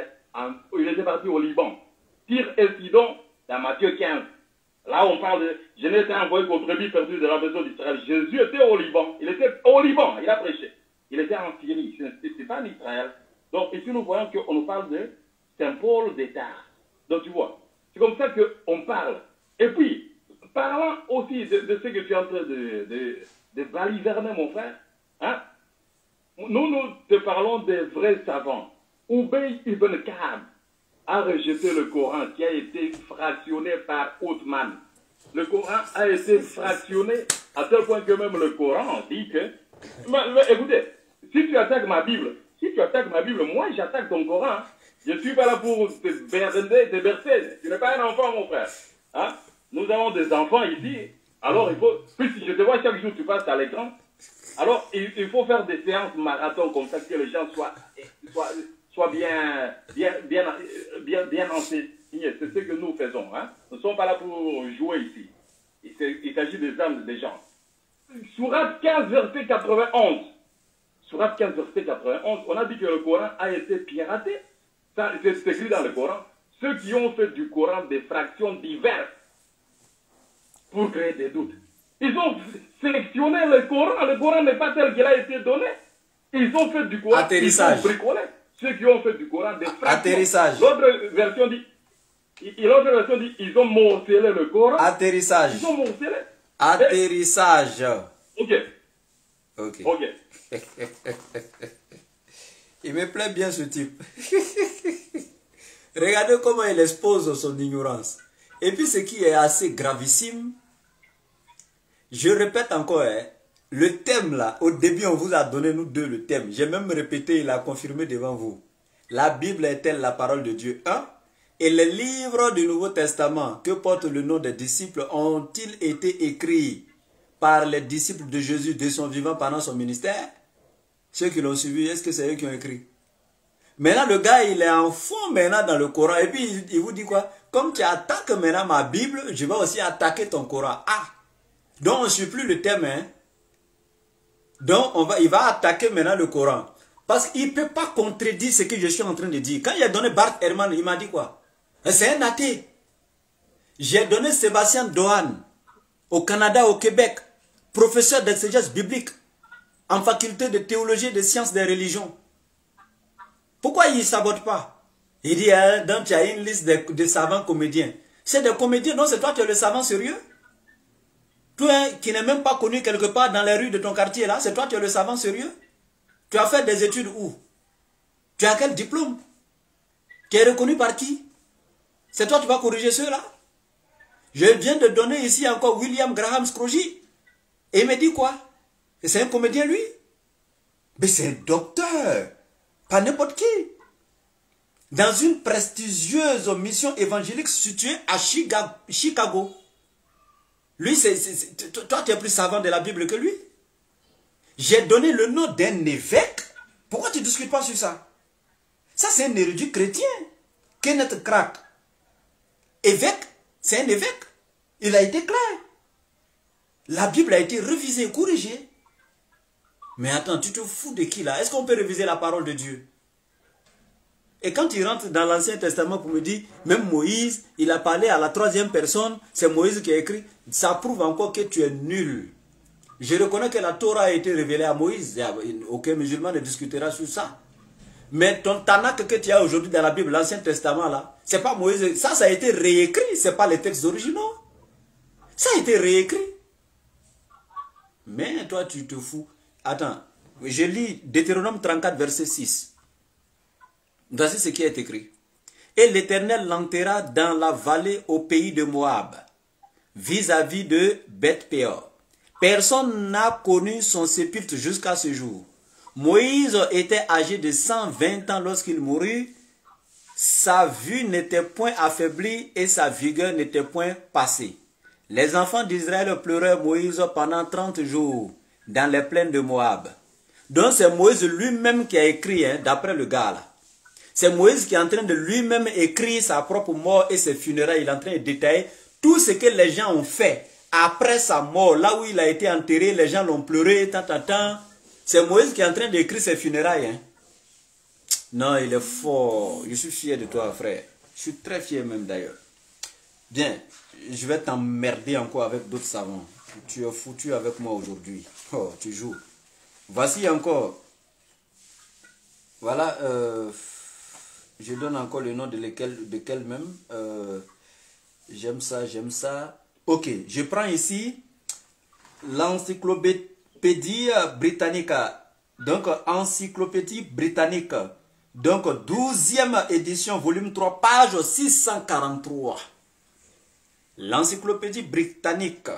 il était parti au Liban. Tyr et Sidon, dans Matthieu 15. Là, on parle de, je n'ai été envoyé qu'aux brebis perdues de la maison d'Israël. Jésus était au Liban. Il était au Liban, il a prêché. Il était en Syrie, ce n'était pas en Israël. Donc ici, nous voyons qu'on nous parle de Saint Paul des Tarses. Donc tu vois, c'est comme ça qu'on parle. Et puis, parlant aussi de ce que tu es en train de baliverner, mon frère, hein? Nous te parlons des vrais savants. Ubay ibn Ka'b a rejeté le Coran qui a été fractionné par Othman. Le Coran a été fractionné à tel point que même le Coran dit que... Mais écoutez, si tu attaques ma Bible, moi j'attaque ton Coran. Je ne suis pas là pour te bercer. Tu n'es pas un enfant, mon frère. Hein? Nous avons des enfants ici. Alors il faut... Puis je te vois chaque jour, tu passes à l'écran. Alors, il faut faire des séances marathon comme ça, que les gens soient bien enseignés. C'est ce que nous faisons. Hein? Nous ne sommes pas là pour jouer ici. Il s'agit des âmes des gens. Sourate 15, verset 91. Sourate 15, verset 91, on a dit que le Coran a été piraté. Ça, c'est écrit dans le Coran. Ceux qui ont fait du Coran des fractions diverses pour créer des doutes. Ils ont sélectionné le Coran n'est pas tel qu'il a été donné. Ils ont fait du Coran, atterrissage. Ils ont bricolé. Ceux qui ont fait du Coran des fractions. Atterrissage. L'autre version dit, ils ont morcelé le Coran. Atterrissage. Ils ont morcelé. Atterrissage. Ok. Ok. Ok. Il me plaît bien ce type. Regardez comment il expose son ignorance. Et puis ce qui est assez gravissime, je répète encore, hein, le thème là, au début on vous a donné nous deux le thème. J'ai même répété, il a confirmé devant vous. La Bible est-elle la parole de Dieu? Et les livres du Nouveau Testament que porte le nom des disciples ont-ils été écrits par les disciples de Jésus de son vivant pendant son ministère? Ceux qui l'ont suivi, est-ce que c'est eux qui ont écrit? Maintenant, le gars, il est en fond maintenant dans le Coran. Et puis, il vous dit quoi? Comme tu attaques maintenant ma Bible, je vais aussi attaquer ton Coran. Ah! Donc, on ne suit plus le thème. Hein? Donc, il va attaquer maintenant le Coran. Parce qu'il ne peut pas contredire ce que je suis en train de dire. Quand il a donné Bart Ehrman, il m'a dit quoi? C'est un athée. J'ai donné Sébastien Dohan au Canada, au Québec, professeur d'exégèse biblique en faculté de théologie et de sciences des religions. Pourquoi il ne sabote pas? Il dit, hein, donc tu as une liste de savants comédiens. C'est des comédiens, non, c'est toi qui es le savant sérieux? Toi qui n'es même pas connu quelque part dans les rues de ton quartier là, c'est toi qui es le savant sérieux? Tu as fait des études où? Tu as quel diplôme? Tu es reconnu par qui? C'est toi qui vas corriger ceux-là? Je viens de donner ici encore William Graham Scrooge. Et il me dit quoi? C'est un comédien lui? Mais c'est un docteur. Pas n'importe qui. Dans une prestigieuse mission évangélique située à Chicago. Lui, toi, tu es plus savant de la Bible que lui. J'ai donné le nom d'un évêque. Pourquoi tu ne discutes pas sur ça? Ça, c'est un érudit chrétien. Kenneth Crack. Évêque, c'est un évêque. Il a été clair. La Bible a été révisée, corrigée. Mais attends, tu te fous de qui là? Est-ce qu'on peut réviser la parole de Dieu? Et quand il rentre dans l'Ancien Testament pour me dire, même Moïse, il a parlé à la troisième personne, c'est Moïse qui a écrit, ça prouve encore que tu es nul. Je reconnais que la Torah a été révélée à Moïse, aucun musulman ne discutera sur ça. Mais ton Tanakh que tu as aujourd'hui dans la Bible, l'Ancien Testament là, c'est pas Moïse, ça a été réécrit, c'est pas les textes originaux. Ça a été réécrit. Mais toi tu te fous. Attends, je lis Deutéronome 34 verset 6. Voici ce qui est écrit. Et l'Éternel l'enterra dans la vallée au pays de Moab, vis-à-vis de Beth-Péor. Personne n'a connu son sépulcre jusqu'à ce jour. Moïse était âgé de 120 ans lorsqu'il mourut. Sa vue n'était point affaiblie et sa vigueur n'était point passée. Les enfants d'Israël pleurèrent Moïse pendant 30 jours dans les plaines de Moab. Donc c'est Moïse lui-même qui a écrit, hein, d'après le gars là. C'est Moïse qui est en train de lui-même écrire sa propre mort et ses funérailles. Il est en train de détailler tout ce que les gens ont fait après sa mort. Là où il a été enterré, les gens l'ont pleuré, tant. C'est Moïse qui est en train d'écrire ses funérailles. Hein. Non, il est fort. Je suis fier de toi, frère. Je suis très fier même d'ailleurs. Bien, je vais t'emmerder encore avec d'autres savants. Tu es foutu avec moi aujourd'hui. Oh, tu joues. Voici encore. Voilà. Je donne encore le nom de lequel même. J'aime ça. Ok, je prends ici l'encyclopédie britannique. Donc, encyclopédie britannique. Donc, 12e édition, volume 3, page 643. L'encyclopédie britannique,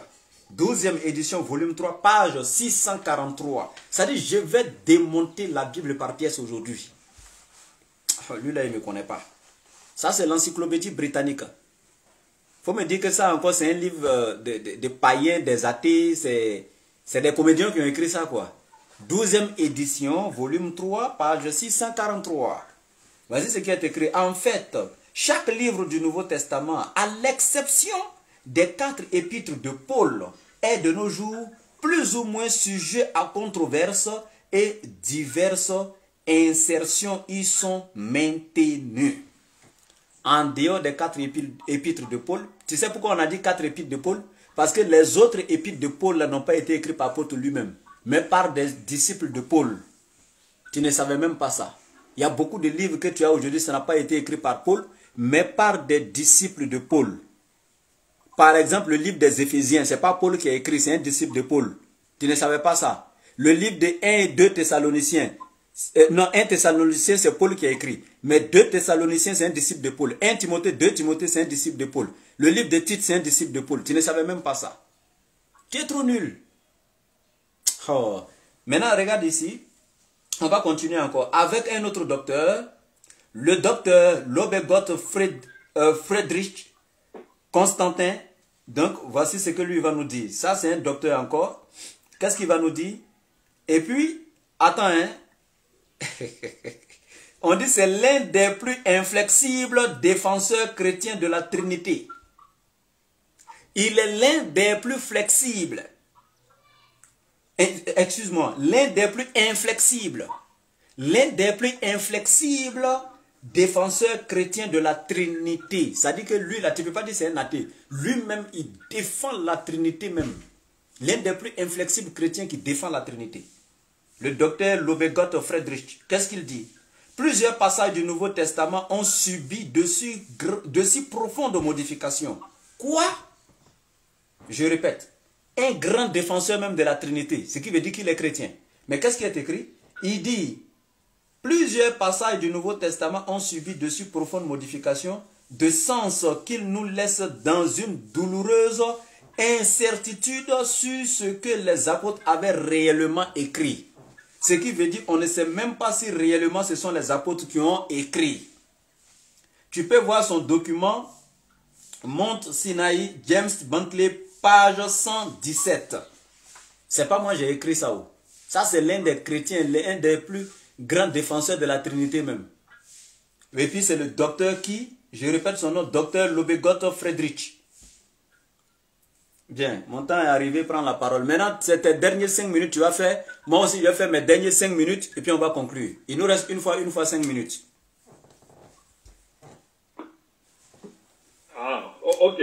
12e édition, volume 3, page 643. C'est-à-dire, je vais démonter la Bible par pièces aujourd'hui. Lui là, il ne me connaît pas. Ça, c'est l'encyclopédie britannique. Faut me dire que ça encore, c'est un livre de païens, des athées. C'est des comédiens qui ont écrit ça, quoi. 12e édition, volume 3, page 643. Voici ce qui est écrit. En fait, chaque livre du Nouveau Testament, à l'exception des 4 épîtres de Paul, est de nos jours plus ou moins sujet à controverse et diverses insertions y sont maintenues. En dehors des 4 épîtres de Paul, tu sais pourquoi on a dit 4 épîtres de Paul? Parce que les autres épîtres de Paul n'ont pas été écrits par Paul lui-même, mais par des disciples de Paul. Tu ne savais même pas ça. Il y a beaucoup de livres que tu as aujourd'hui, ça n'a pas été écrit par Paul, mais par des disciples de Paul. Par exemple, le livre des Éphésiens, ce n'est pas Paul qui a écrit, c'est un disciple de Paul. Tu ne savais pas ça. le livre de 1 et 2 Thessaloniciens. Non, 1 Thessaloniciens, c'est Paul qui a écrit. Mais 2 Thessaloniciens, c'est un disciple de Paul. 1 Timothée, 2 Timothée, c'est un disciple de Paul. Le livre de Tite, c'est un disciple de Paul. Tu ne savais même pas ça. Tu es trop nul. Oh. Maintenant, regarde ici. On va continuer encore. Avec un autre docteur, le docteur Lobegot Friedrich Constantin. Donc, voici ce que lui va nous dire. Ça, c'est un docteur encore. Qu'est-ce qu'il va nous dire? Et puis, attends, hein. On dit c'est l'un des plus inflexibles défenseurs chrétiens de la Trinité. Il est l'un des plus flexibles. Excuse-moi, l'un des plus inflexibles. L'un des plus inflexibles défenseurs chrétiens de la Trinité. Ça dit que lui, là, tu ne peux pas dire c'est un athée. Lui-même, il défend la Trinité même. L'un des plus inflexibles chrétiens qui défend la Trinité. Le docteur Lobegot Friedrich, qu'est-ce qu'il dit? Plusieurs passages du Nouveau Testament ont subi de si profondes modifications. Quoi? Je répète, un grand défenseur même de la Trinité, ce qui veut dire qu'il est chrétien. Mais qu'est-ce qui est écrit? Il dit, plusieurs passages du Nouveau Testament ont subi de si profondes modifications, de sens qu'ils nous laissent dans une douloureuse incertitude sur ce que les apôtres avaient réellement écrit. Ce qui veut dire qu'on ne sait même pas si réellement ce sont les apôtres qui ont écrit. Tu peux voir son document Mount Sinai, James Bentley, page 117. C'est pas moi j'ai écrit ça. Ça c'est l'un des chrétiens, l'un des plus grands défenseurs de la Trinité même. Et puis c'est le docteur qui, je répète son nom, docteur Lobegot Friedrich. Bien, mon temps est arrivé, prends la parole. Maintenant, c'est tes dernières 5 minutes, tu vas faire. Moi aussi, je vais faire mes dernières 5 minutes et puis on va conclure. Il nous reste une fois 5 minutes. Ah, ok.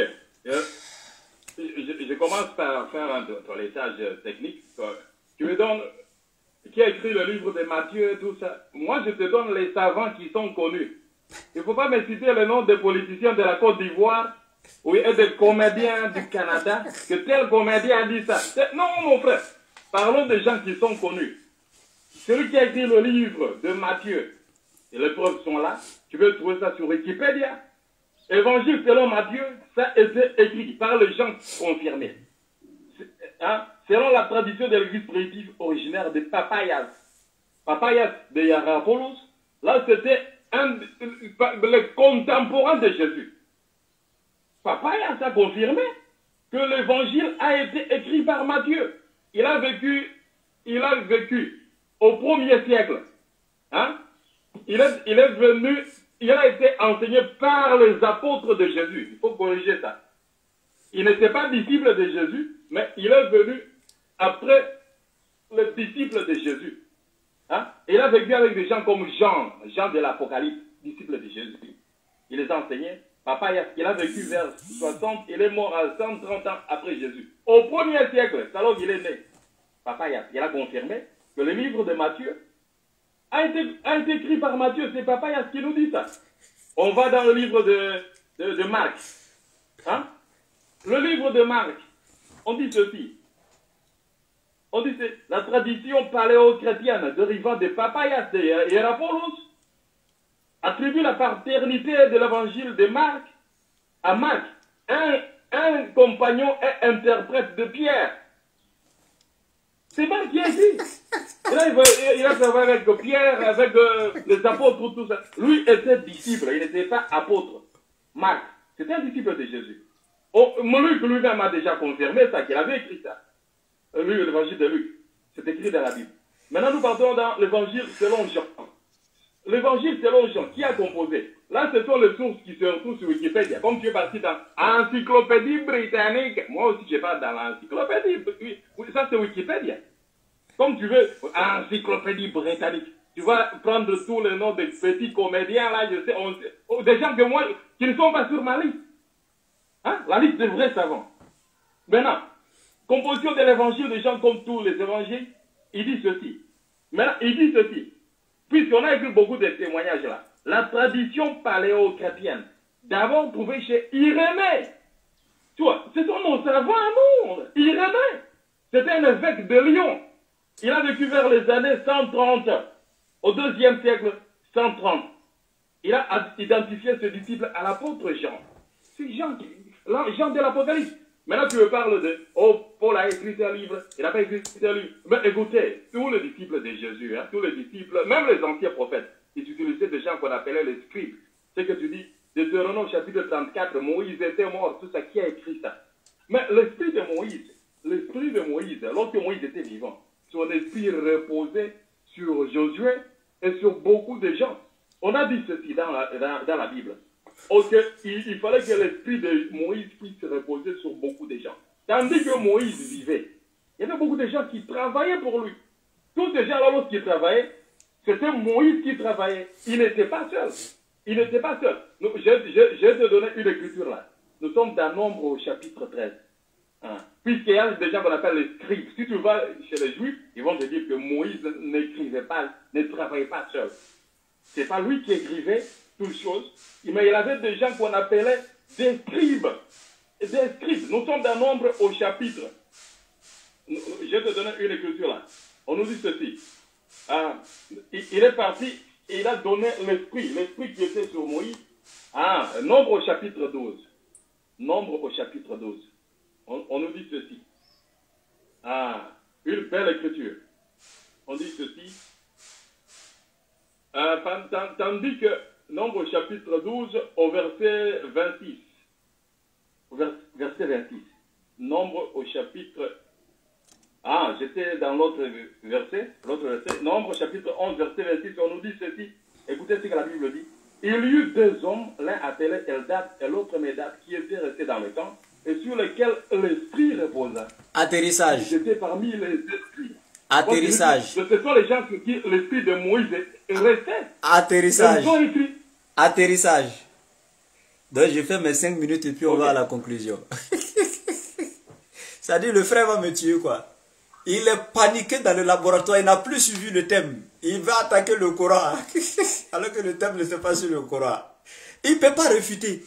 Je commence par faire un toilettage technique. Tu me donnes qui a écrit le livre de Matthieu et tout ça. Moi, je te donne les savants qui sont connus. Il ne faut pas me citer le nom des politiciens de la Côte d'Ivoire. Oui, et des comédiens du Canada, que tel comédien a dit ça. Non, mon frère, parlons des gens qui sont connus. Celui qui a écrit le livre de Matthieu, et les preuves sont là, tu peux trouver ça sur Wikipédia. Évangile selon Matthieu, ça a été écrit par les gens confirmés. Hein? Selon la tradition de l'église primitive originaire de Papayas. Papayas de Hierapolis, là c'était le contemporain de Jésus. Papayas a confirmé que l'évangile a été écrit par Matthieu. Il a vécu au 1er siècle. Hein? Il a été enseigné par les apôtres de Jésus. Il faut corriger ça. Il n'était pas disciple de Jésus, mais il est venu après le disciple de Jésus. Hein? Il a vécu avec des gens comme Jean de l'Apocalypse, disciple de Jésus. Il les a enseignés. Papayas, il a vécu vers 60, il est mort à 130 ans après Jésus. Au 1er siècle, c'est alors qu'il est né. Papayas, il a confirmé que le livre de Matthieu a été écrit par Matthieu. C'est Papayas qui nous dit ça. On va dans le livre de Marc. Hein? Le livre de Marc, on dit ceci. On dit c'est la tradition paléo-chrétienne dérivant de Papayas de Hierapolis attribue la paternité de l'évangile de Marc à Marc, un compagnon et interprète de Pierre. C'est Marc qui a dit. Et là, il a travaillé avec Pierre, avec les apôtres, tout ça. Lui était disciple, il n'était pas apôtre. Marc, c'était un disciple de Jésus. Luc lui-même a déjà confirmé ça, qu'il avait écrit ça. Lui, l'évangile de Luc, c'est écrit dans la Bible. Maintenant, nous partons dans l'évangile selon Jean. L'évangile selon Jean, qui a composé? Là, ce sont les sources qui se retrouvent sur Wikipédia. Comme tu es parti dans Encyclopédie britannique, moi aussi je parle dans l'encyclopédie. Oui, ça c'est Wikipédia. Comme tu veux, Encyclopédie britannique. Tu vas prendre tous les noms des petits comédiens, là, je sais, des gens que moi, qui ne sont pas sur ma liste. Hein? La liste des vrais savants. Maintenant, composition de l'évangile de Jean comme tous les évangiles, il dit ceci. Maintenant, il dit ceci. Puisqu'on a écrit beaucoup de témoignages là, la tradition paléo-chrétienne, d'abord trouvée chez Irénée. Tu vois, ce sont nos savants à nous. Irénée, c'était un évêque de Lyon. Il a vécu vers les années 130, au 2e siècle 130. Il a identifié ce disciple à l'apôtre Jean. C'est Jean, Jean de l'Apocalypse. Maintenant, tu me parles de, oh, Paul a écrit un livre, il n'a pas écrit un livre. Mais écoutez, tous les disciples de Jésus, tous les disciples, même les anciens prophètes, ils utilisaient des gens qu'on appelait les scribes. C'est que tu dis, Deutéronome chapitre 34, Moïse était mort, tout ça, qui a écrit ça? Mais l'esprit de Moïse, lorsque Moïse était vivant, son esprit reposait sur Josué et sur beaucoup de gens. On a dit ceci dans la Bible. Il fallait que l'esprit de Moïse puisse reposer sur beaucoup de gens. Tandis que Moïse vivait, il y avait beaucoup de gens qui travaillaient pour lui. Tous ces gens-là, lorsqu'ils travaillaient, c'était Moïse qui travaillait. Il n'était pas seul. Il n'était pas seul. Donc, je vais te donner une écriture là. Nous sommes dans Nombre au chapitre 13. Puisqu'il y a des gens qu'on appelle les scribes. Si tu vas chez les Juifs, ils vont te dire que Moïse n'écrivait pas, ne travaillait pas seul. Ce n'est pas lui qui écrivait toutes choses, mais il y avait des gens qu'on appelait des scribes. Des scribes. Nous sommes dans Nombre au chapitre. Je vais te donner une écriture là. On nous dit ceci. Il est parti et il a donné l'esprit qui était sur Moïse. Nombre au chapitre 12. Nombre au chapitre 12. On nous dit ceci. Une belle écriture. On dit ceci. Tandis que Nombre au chapitre 12 au verset 26. Verset 26. Nombre au chapitre... j'étais dans l'autre verset. Nombre au chapitre 11, verset 26. On nous dit ceci. Écoutez ce que la Bible dit. Il y eut deux hommes, l'un appelé Eldad et l'autre Médad, qui étaient restés dans le camp et sur lesquels l'esprit reposa. Atterrissage. J'étais parmi les esprits. Atterrissage. Ce sont les gens sur qui l'esprit de Moïse est resté. Atterrissage. Ils ont écrit. Atterrissage. Donc je fais mes 5 minutes et puis on va à la conclusion. Ça dit le frère va me tuer quoi. Il est paniqué dans le laboratoire, il n'a plus suivi le thème. Il va attaquer le Coran. Alors que le thème ne se passe sur le Coran. Il ne peut pas réfuter.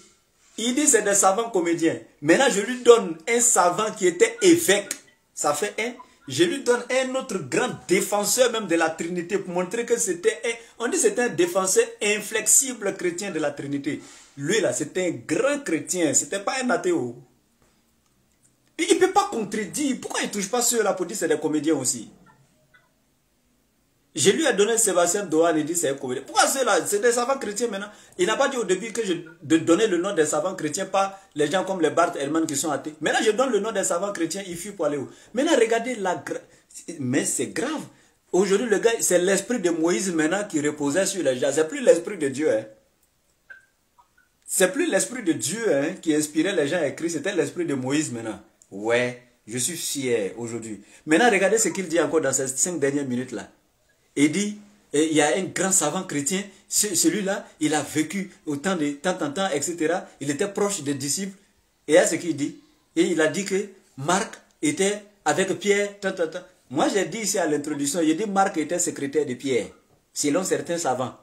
Il dit c'est des savants comédiens. Maintenant je lui donne un savant qui était évêque. Ça fait un. Je lui donne un autre grand défenseur même de la Trinité pour montrer que c'était on dit c'était un défenseur inflexible chrétien de la Trinité. Lui là c'était un grand chrétien, c'était pas un athéo. Il ne peut pas contredire. Pourquoi il ne touche pas ceux-là pour dire que c'est des comédiens aussi? Je lui ai donné Sébastien Dohan et dit c'est un comédien. Pourquoi ceux-là? C'est des savants chrétiens maintenant. Il n'a pas dit au début que je donnais le nom des savants chrétiens, pas les gens comme les Bart Ehrman qui sont athées. Maintenant je donne le nom des savants chrétiens, il fuit pour aller où? Maintenant regardez la... Mais c'est grave. Aujourd'hui le gars, c'est l'esprit de Moïse maintenant qui reposait sur les gens. C'est plus l'esprit de Dieu. C'est plus l'esprit de Dieu qui inspirait les gens à écrire. C'était l'esprit de Moïse maintenant. Ouais, je suis fier aujourd'hui. Maintenant, regardez ce qu'il dit encore dans ces 5 dernières minutes-là. Il dit, il y a un grand savant chrétien, celui-là, il a vécu autant de temps en temps, etc. Il était proche des disciples. Et il y a ce qu'il dit. Et il a dit que Marc était avec Pierre, Moi, j'ai dit ici à l'introduction, j'ai dit Marc était secrétaire de Pierre, selon certains savants.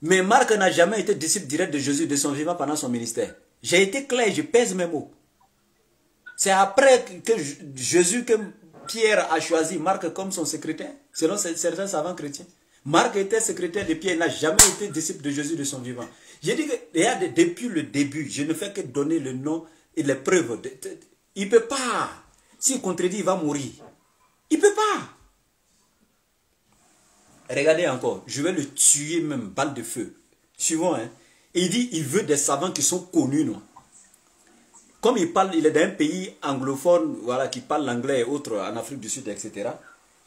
Mais Marc n'a jamais été disciple direct de Jésus de son vivant pendant son ministère. J'ai été clair, je pèse mes mots. C'est après que Jésus, que Pierre a choisi Marc comme son secrétaire, selon certains savants chrétiens. Marc était secrétaire de Pierre, il n'a jamais été disciple de Jésus de son vivant. J'ai dit que depuis le début, je ne fais que donner le nom et les preuves. Il ne peut pas. S'il contredit, il va mourir. Il ne peut pas. Regardez encore, je vais le tuer même, balle de feu. Suivant, il dit, il veut des savants qui sont connus, non? Comme il est dans un pays anglophone, voilà, qui parle l'anglais et autres, en Afrique du Sud, etc.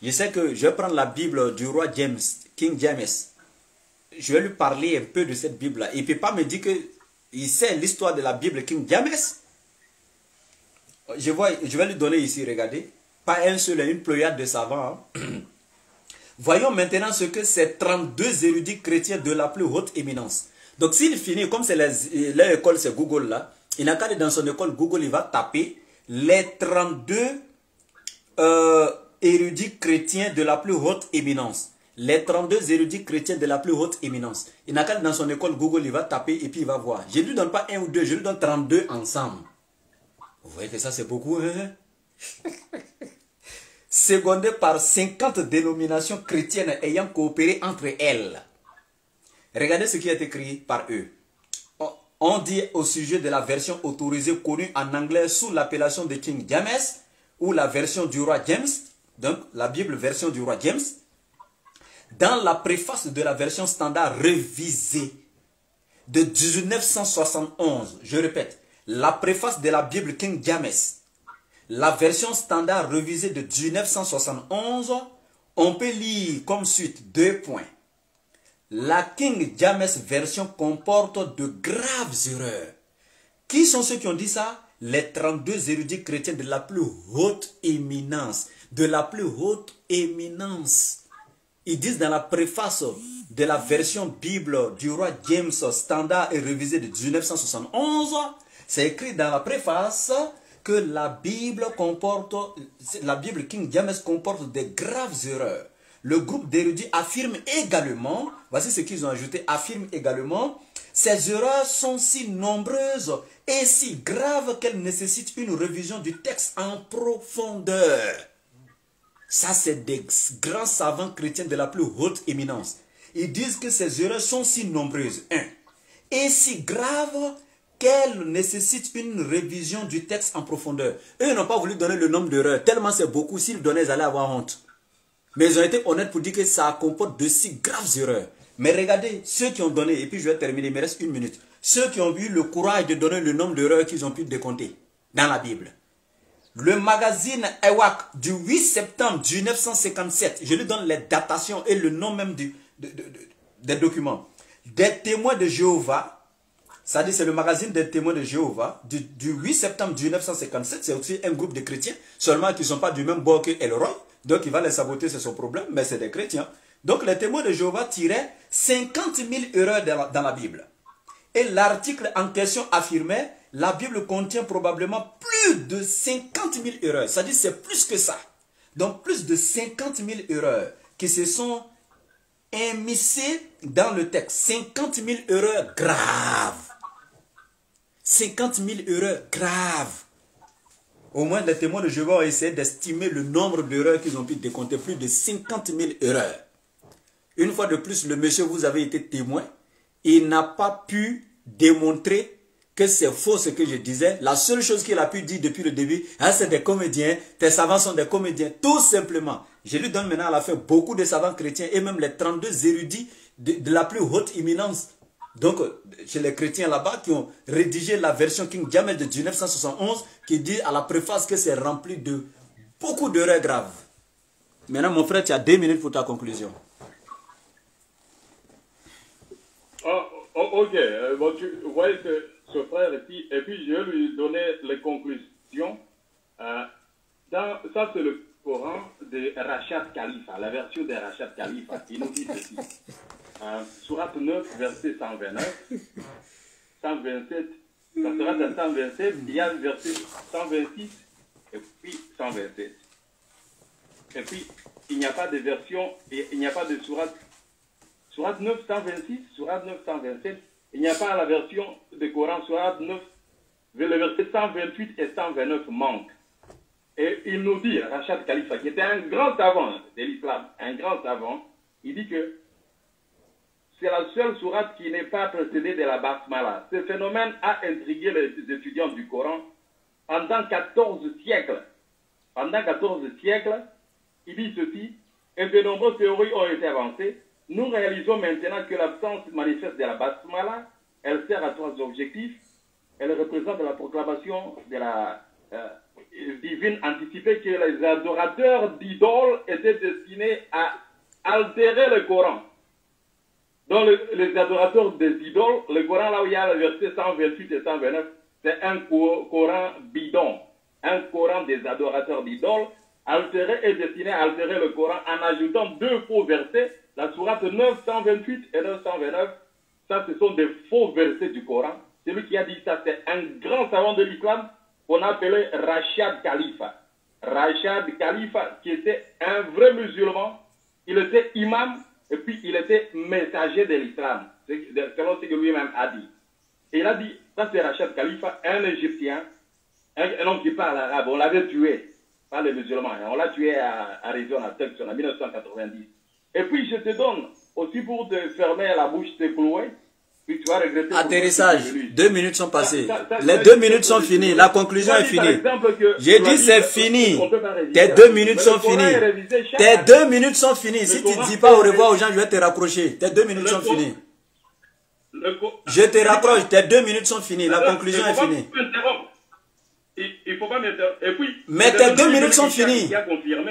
Je sais que je vais prendre la Bible du roi James, King James. Je vais lui parler un peu de cette Bible-là. Il ne peut pas me dire qu'il sait l'histoire de la Bible King James. Je vais lui donner ici, regardez. Pas un seul, une pléiade de savants. Voyons maintenant ce que ces 32 érudits chrétiens de la plus haute éminence. Donc s'il finit, comme c'est leur école, c'est Google là, il n'a qu'à aller dans son école Google, il va taper les 32 érudits chrétiens de la plus haute éminence. Les 32 érudits chrétiens de la plus haute éminence. Il n'a qu'à aller dans son école Google, il va taper et puis il va voir. Je ne lui donne pas un ou deux, je lui donne 32 ensemble. Vous voyez que ça c'est beaucoup, hein? secondée par 50 dénominations chrétiennes ayant coopéré entre elles. Regardez ce qui est écrit par eux. On dit au sujet de la version autorisée connue en anglais sous l'appellation de King James ou la version du roi James, donc la Bible version du roi James, dans la préface de la version standard révisée de 1971, je répète, la préface de la Bible King James, la version standard révisée de 1971, on peut lire comme suite 2 points. La King James version comporte de graves erreurs. Qui sont ceux qui ont dit ça? Les 32 érudits chrétiens de la plus haute éminence. De la plus haute éminence. Ils disent dans la préface de la version Bible du roi James standard et révisée de 1971, c'est écrit dans la préface que la Bible King James comporte de graves erreurs. Le groupe d'érudits affirme également, voici ce qu'ils ont ajouté, affirme également, ces erreurs sont si nombreuses et si graves qu'elles nécessitent une révision du texte en profondeur. Ça, c'est des grands savants chrétiens de la plus haute éminence. Ils disent que ces erreurs sont si nombreuses, et si graves qu'elles nécessitent une révision du texte en profondeur. Eux n'ont pas voulu donner le nombre d'erreurs, tellement c'est beaucoup, s'ils donnaient, ils allaient avoir honte. Mais ils ont été honnêtes pour dire que ça comporte de si graves erreurs. Mais regardez, ceux qui ont donné, et puis je vais terminer, il me reste 1 minute. Ceux qui ont eu le courage de donner le nombre d'erreurs qu'ils ont pu décompter dans la Bible. Le magazine Ewak du 8 septembre 1957, je lui donne les datations et le nom même des documents. Des témoins de Jéhovah, ça dit c'est le magazine des témoins de Jéhovah, du 8 septembre 1957, c'est aussi un groupe de chrétiens, seulement qui ne sont pas du même bord que Elroy. Donc il va les saboter, c'est son problème, mais c'est des chrétiens. Donc les témoins de Jéhovah tiraient 50 000 erreurs dans la Bible. Et l'article en question affirmait, la Bible contient probablement plus de 50 000 erreurs. Ça dit c'est plus que ça. Donc plus de 50 000 erreurs qui se sont émissées dans le texte. 50 000 erreurs graves. 50 000 erreurs graves. Au moins, les témoins de Jéhovah ont essayé d'estimer le nombre d'erreurs qu'ils ont pu décompter. Plus de 50 000 erreurs. Une fois de plus, le monsieur, vous avez été témoin. Il n'a pas pu démontrer que c'est faux ce que je disais. La seule chose qu'il a pu dire depuis le début, hein, c'est des comédiens. Tes savants sont des comédiens. Tout simplement. Je lui donne maintenant à la fin beaucoup de savants chrétiens et même les 32 érudits de la plus haute éminence. Donc, chez les chrétiens là-bas qui ont rédigé la version King James de 1971 qui dit à la préface que c'est rempli de beaucoup d'erreurs graves. Maintenant, mon frère, tu as 2 minutes pour ta conclusion. Ok. Bon, tu vois ce frère ici, et puis je vais lui donner les conclusions. Ça, c'est le Coran de Rachad Khalifa, la version de Rachad Khalifa. Il nous dit ceci. Sourate 9, verset 129, 127, ça sera dans 127, il y a le verset 126 et puis 127. Et puis, il n'y a pas de version, il n'y a pas de sourate 9, 126, sourate 9, 127, il n'y a pas la version de Coran, sourate 9, le verset 128 et 129 manquent. Et il nous dit, Rachad Khalifa, qui était un grand savant de l'islam, un grand savant, il dit que c'est la seule sourate qui n'est pas précédée de la Basmala. Ce phénomène a intrigué les étudiants du Coran pendant 14 siècles. Pendant 14 siècles, il dit ceci, et de nombreuses théories ont été avancées. Nous réalisons maintenant que l'absence manifeste de la Basmala, elle sert à 3 objectifs. Elle représente la proclamation de la divine anticipée que les adorateurs d'idoles étaient destinés à altérer le Coran. Donc les adorateurs des idoles, le Coran là où il y a le verset 128 et 129, c'est un Coran bidon, un Coran des adorateurs d'idoles, altéré et destiné à altérer le Coran en ajoutant 2 faux versets, la sourate 928 et 929, ça ce sont des faux versets du Coran. Celui qui a dit ça, c'est un grand savant de l'islam qu'on appelait Rachad Khalifa. Rachad Khalifa, qui était un vrai musulman, il était imam, et puis il était messager de l'islam, selon ce que lui-même a dit. Et il a dit, ça c'est Rachad Khalifa, un Égyptien, un homme qui parle arabe, on l'avait tué. par les musulmans. On l'a tué à Arizona, Texas, en 1990. Et puis je te donne aussi pour te fermer la bouche, te clouer. Puis tu vas regretter. Atterrissage. 2 minutes sont passées. Les 2 minutes sont finies. La conclusion est finie. J'ai dit c'est fini. Tes 2 minutes sont finies. Tes 2 minutes sont finies. Si tu ne dis pas au revoir aux gens, je vais te raccrocher. Tes 2 minutes sont finies. Je te raccroche. Tes 2 minutes sont finies. La conclusion est finie. Il faut pas m'interrompre. Mais tes 2 minutes sont finies.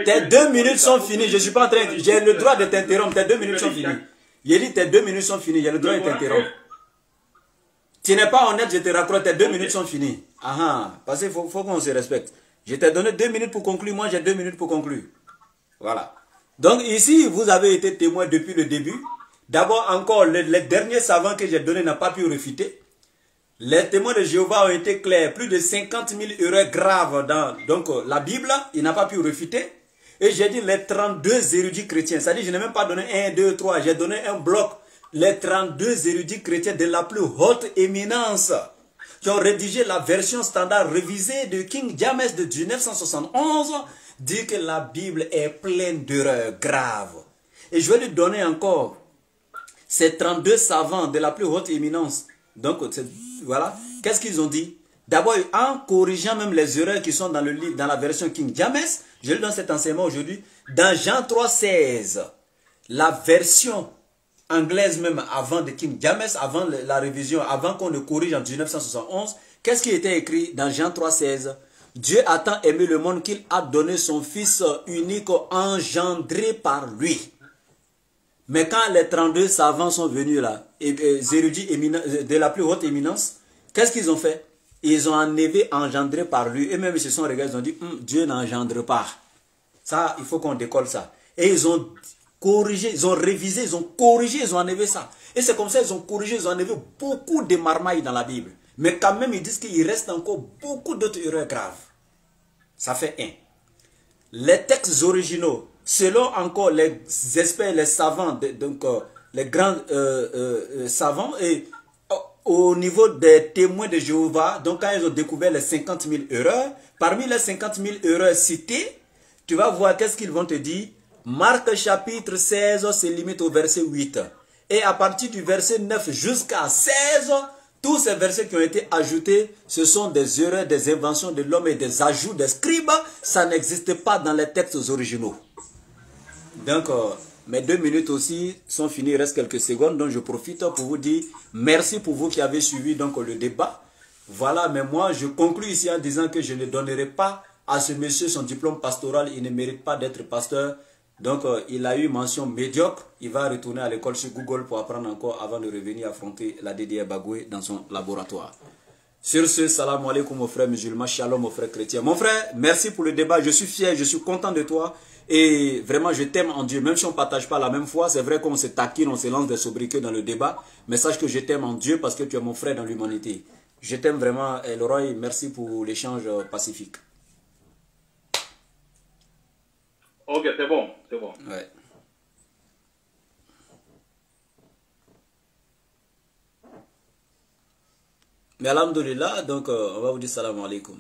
Tes 2 minutes sont finies. Je suis pas en train. J'ai le droit de t'interrompre. Tes 2 minutes sont finies. J'ai dit tes 2 minutes sont finies. J'ai le droit de t'interrompre. Tu n'es pas honnête, je te raccroche, tes 2 minutes sont finies. Parce qu'il faut qu'on se respecte. Je t'ai donné 2 minutes pour conclure, moi j'ai 2 minutes pour conclure. Voilà. Donc ici, vous avez été témoin depuis le début. D'abord encore, les derniers savants que j'ai donnés n'ont pas pu réfuter. Les témoins de Jéhovah ont été clairs. Plus de 50 000 erreurs graves dans la Bible, il n'a pas pu réfuter. Et j'ai dit les 32 érudits chrétiens. C'est-à-dire, je n'ai même pas donné 1, 2, 3. J'ai donné un bloc. Les 32 érudits chrétiens de la plus haute éminence qui ont rédigé la version standard révisée de King James de 1971 dit que la Bible est pleine d'erreurs graves. Et je vais lui donner encore ces 32 savants de la plus haute éminence. Donc, voilà. Qu'est-ce qu'ils ont dit? D'abord, en corrigeant même les erreurs qui sont dans le livre, dans la version King James, je lui donne cet enseignement aujourd'hui. Dans Jean 3,16, la version anglaise même avant de King James, avant la révision, avant qu'on le corrige en 1971, qu'est-ce qui était écrit dans Jean 3,16? Dieu a tant aimé le monde qu'il a donné son Fils unique engendré par lui. Mais quand les 32 savants sont venus là, érudits de la plus haute éminence, qu'est-ce qu'ils ont fait? Ils ont enlevé engendré par lui. Et même ils se sont regardés, ils ont dit, Dieu n'engendre pas. Ça, il faut qu'on décolle ça. Et ils ont corrigé, ils ont révisé, ils ont corrigé, ils ont enlevé ça. Et c'est comme ça ils ont corrigé, ils ont enlevé beaucoup de marmailles dans la Bible. Mais quand même, ils disent qu'il reste encore beaucoup d'autres erreurs graves. Ça fait 1. Les textes originaux, selon encore les experts, les savants, les grands savants, et au niveau des témoins de Jéhovah, donc quand ils ont découvert les 50 000 erreurs, parmi les 50 000 erreurs citées, tu vas voir qu'est-ce qu'ils vont te dire. Marc chapitre 16 se limite au verset 8. Et à partir du verset 9 jusqu'à 16, tous ces versets qui ont été ajoutés, ce sont des erreurs, des inventions de l'homme et des ajouts des scribes. Ça n'existe pas dans les textes originaux. Donc, mes 2 minutes aussi sont finies, il reste quelques secondes. Donc, je profite pour vous dire merci pour vous qui avez suivi donc, le débat. Voilà, mais moi, je conclue ici en disant que je ne donnerai pas à ce monsieur son diplôme pastoral. Il ne mérite pas d'être pasteur. Donc, il a eu mention médiocre. Il va retourner à l'école sur Google pour apprendre encore avant de revenir affronter la DDR Bagoué dans son laboratoire. Sur ce, salam alaikum mon frère musulman, shalom mon frère chrétien. Mon frère, merci pour le débat. Je suis fier, je suis content de toi. Et vraiment, je t'aime en Dieu. Même si on ne partage pas la même foi, c'est vrai qu'on se taquine, on se lance des sobriquets dans le débat. Mais sache que je t'aime en Dieu parce que tu es mon frère dans l'humanité. Je t'aime vraiment, Elroy. Merci pour l'échange pacifique. Ok, c'est bon, c'est bon. Ouais. Mais alhamdoulilah, donc on va vous dire salam alaikum.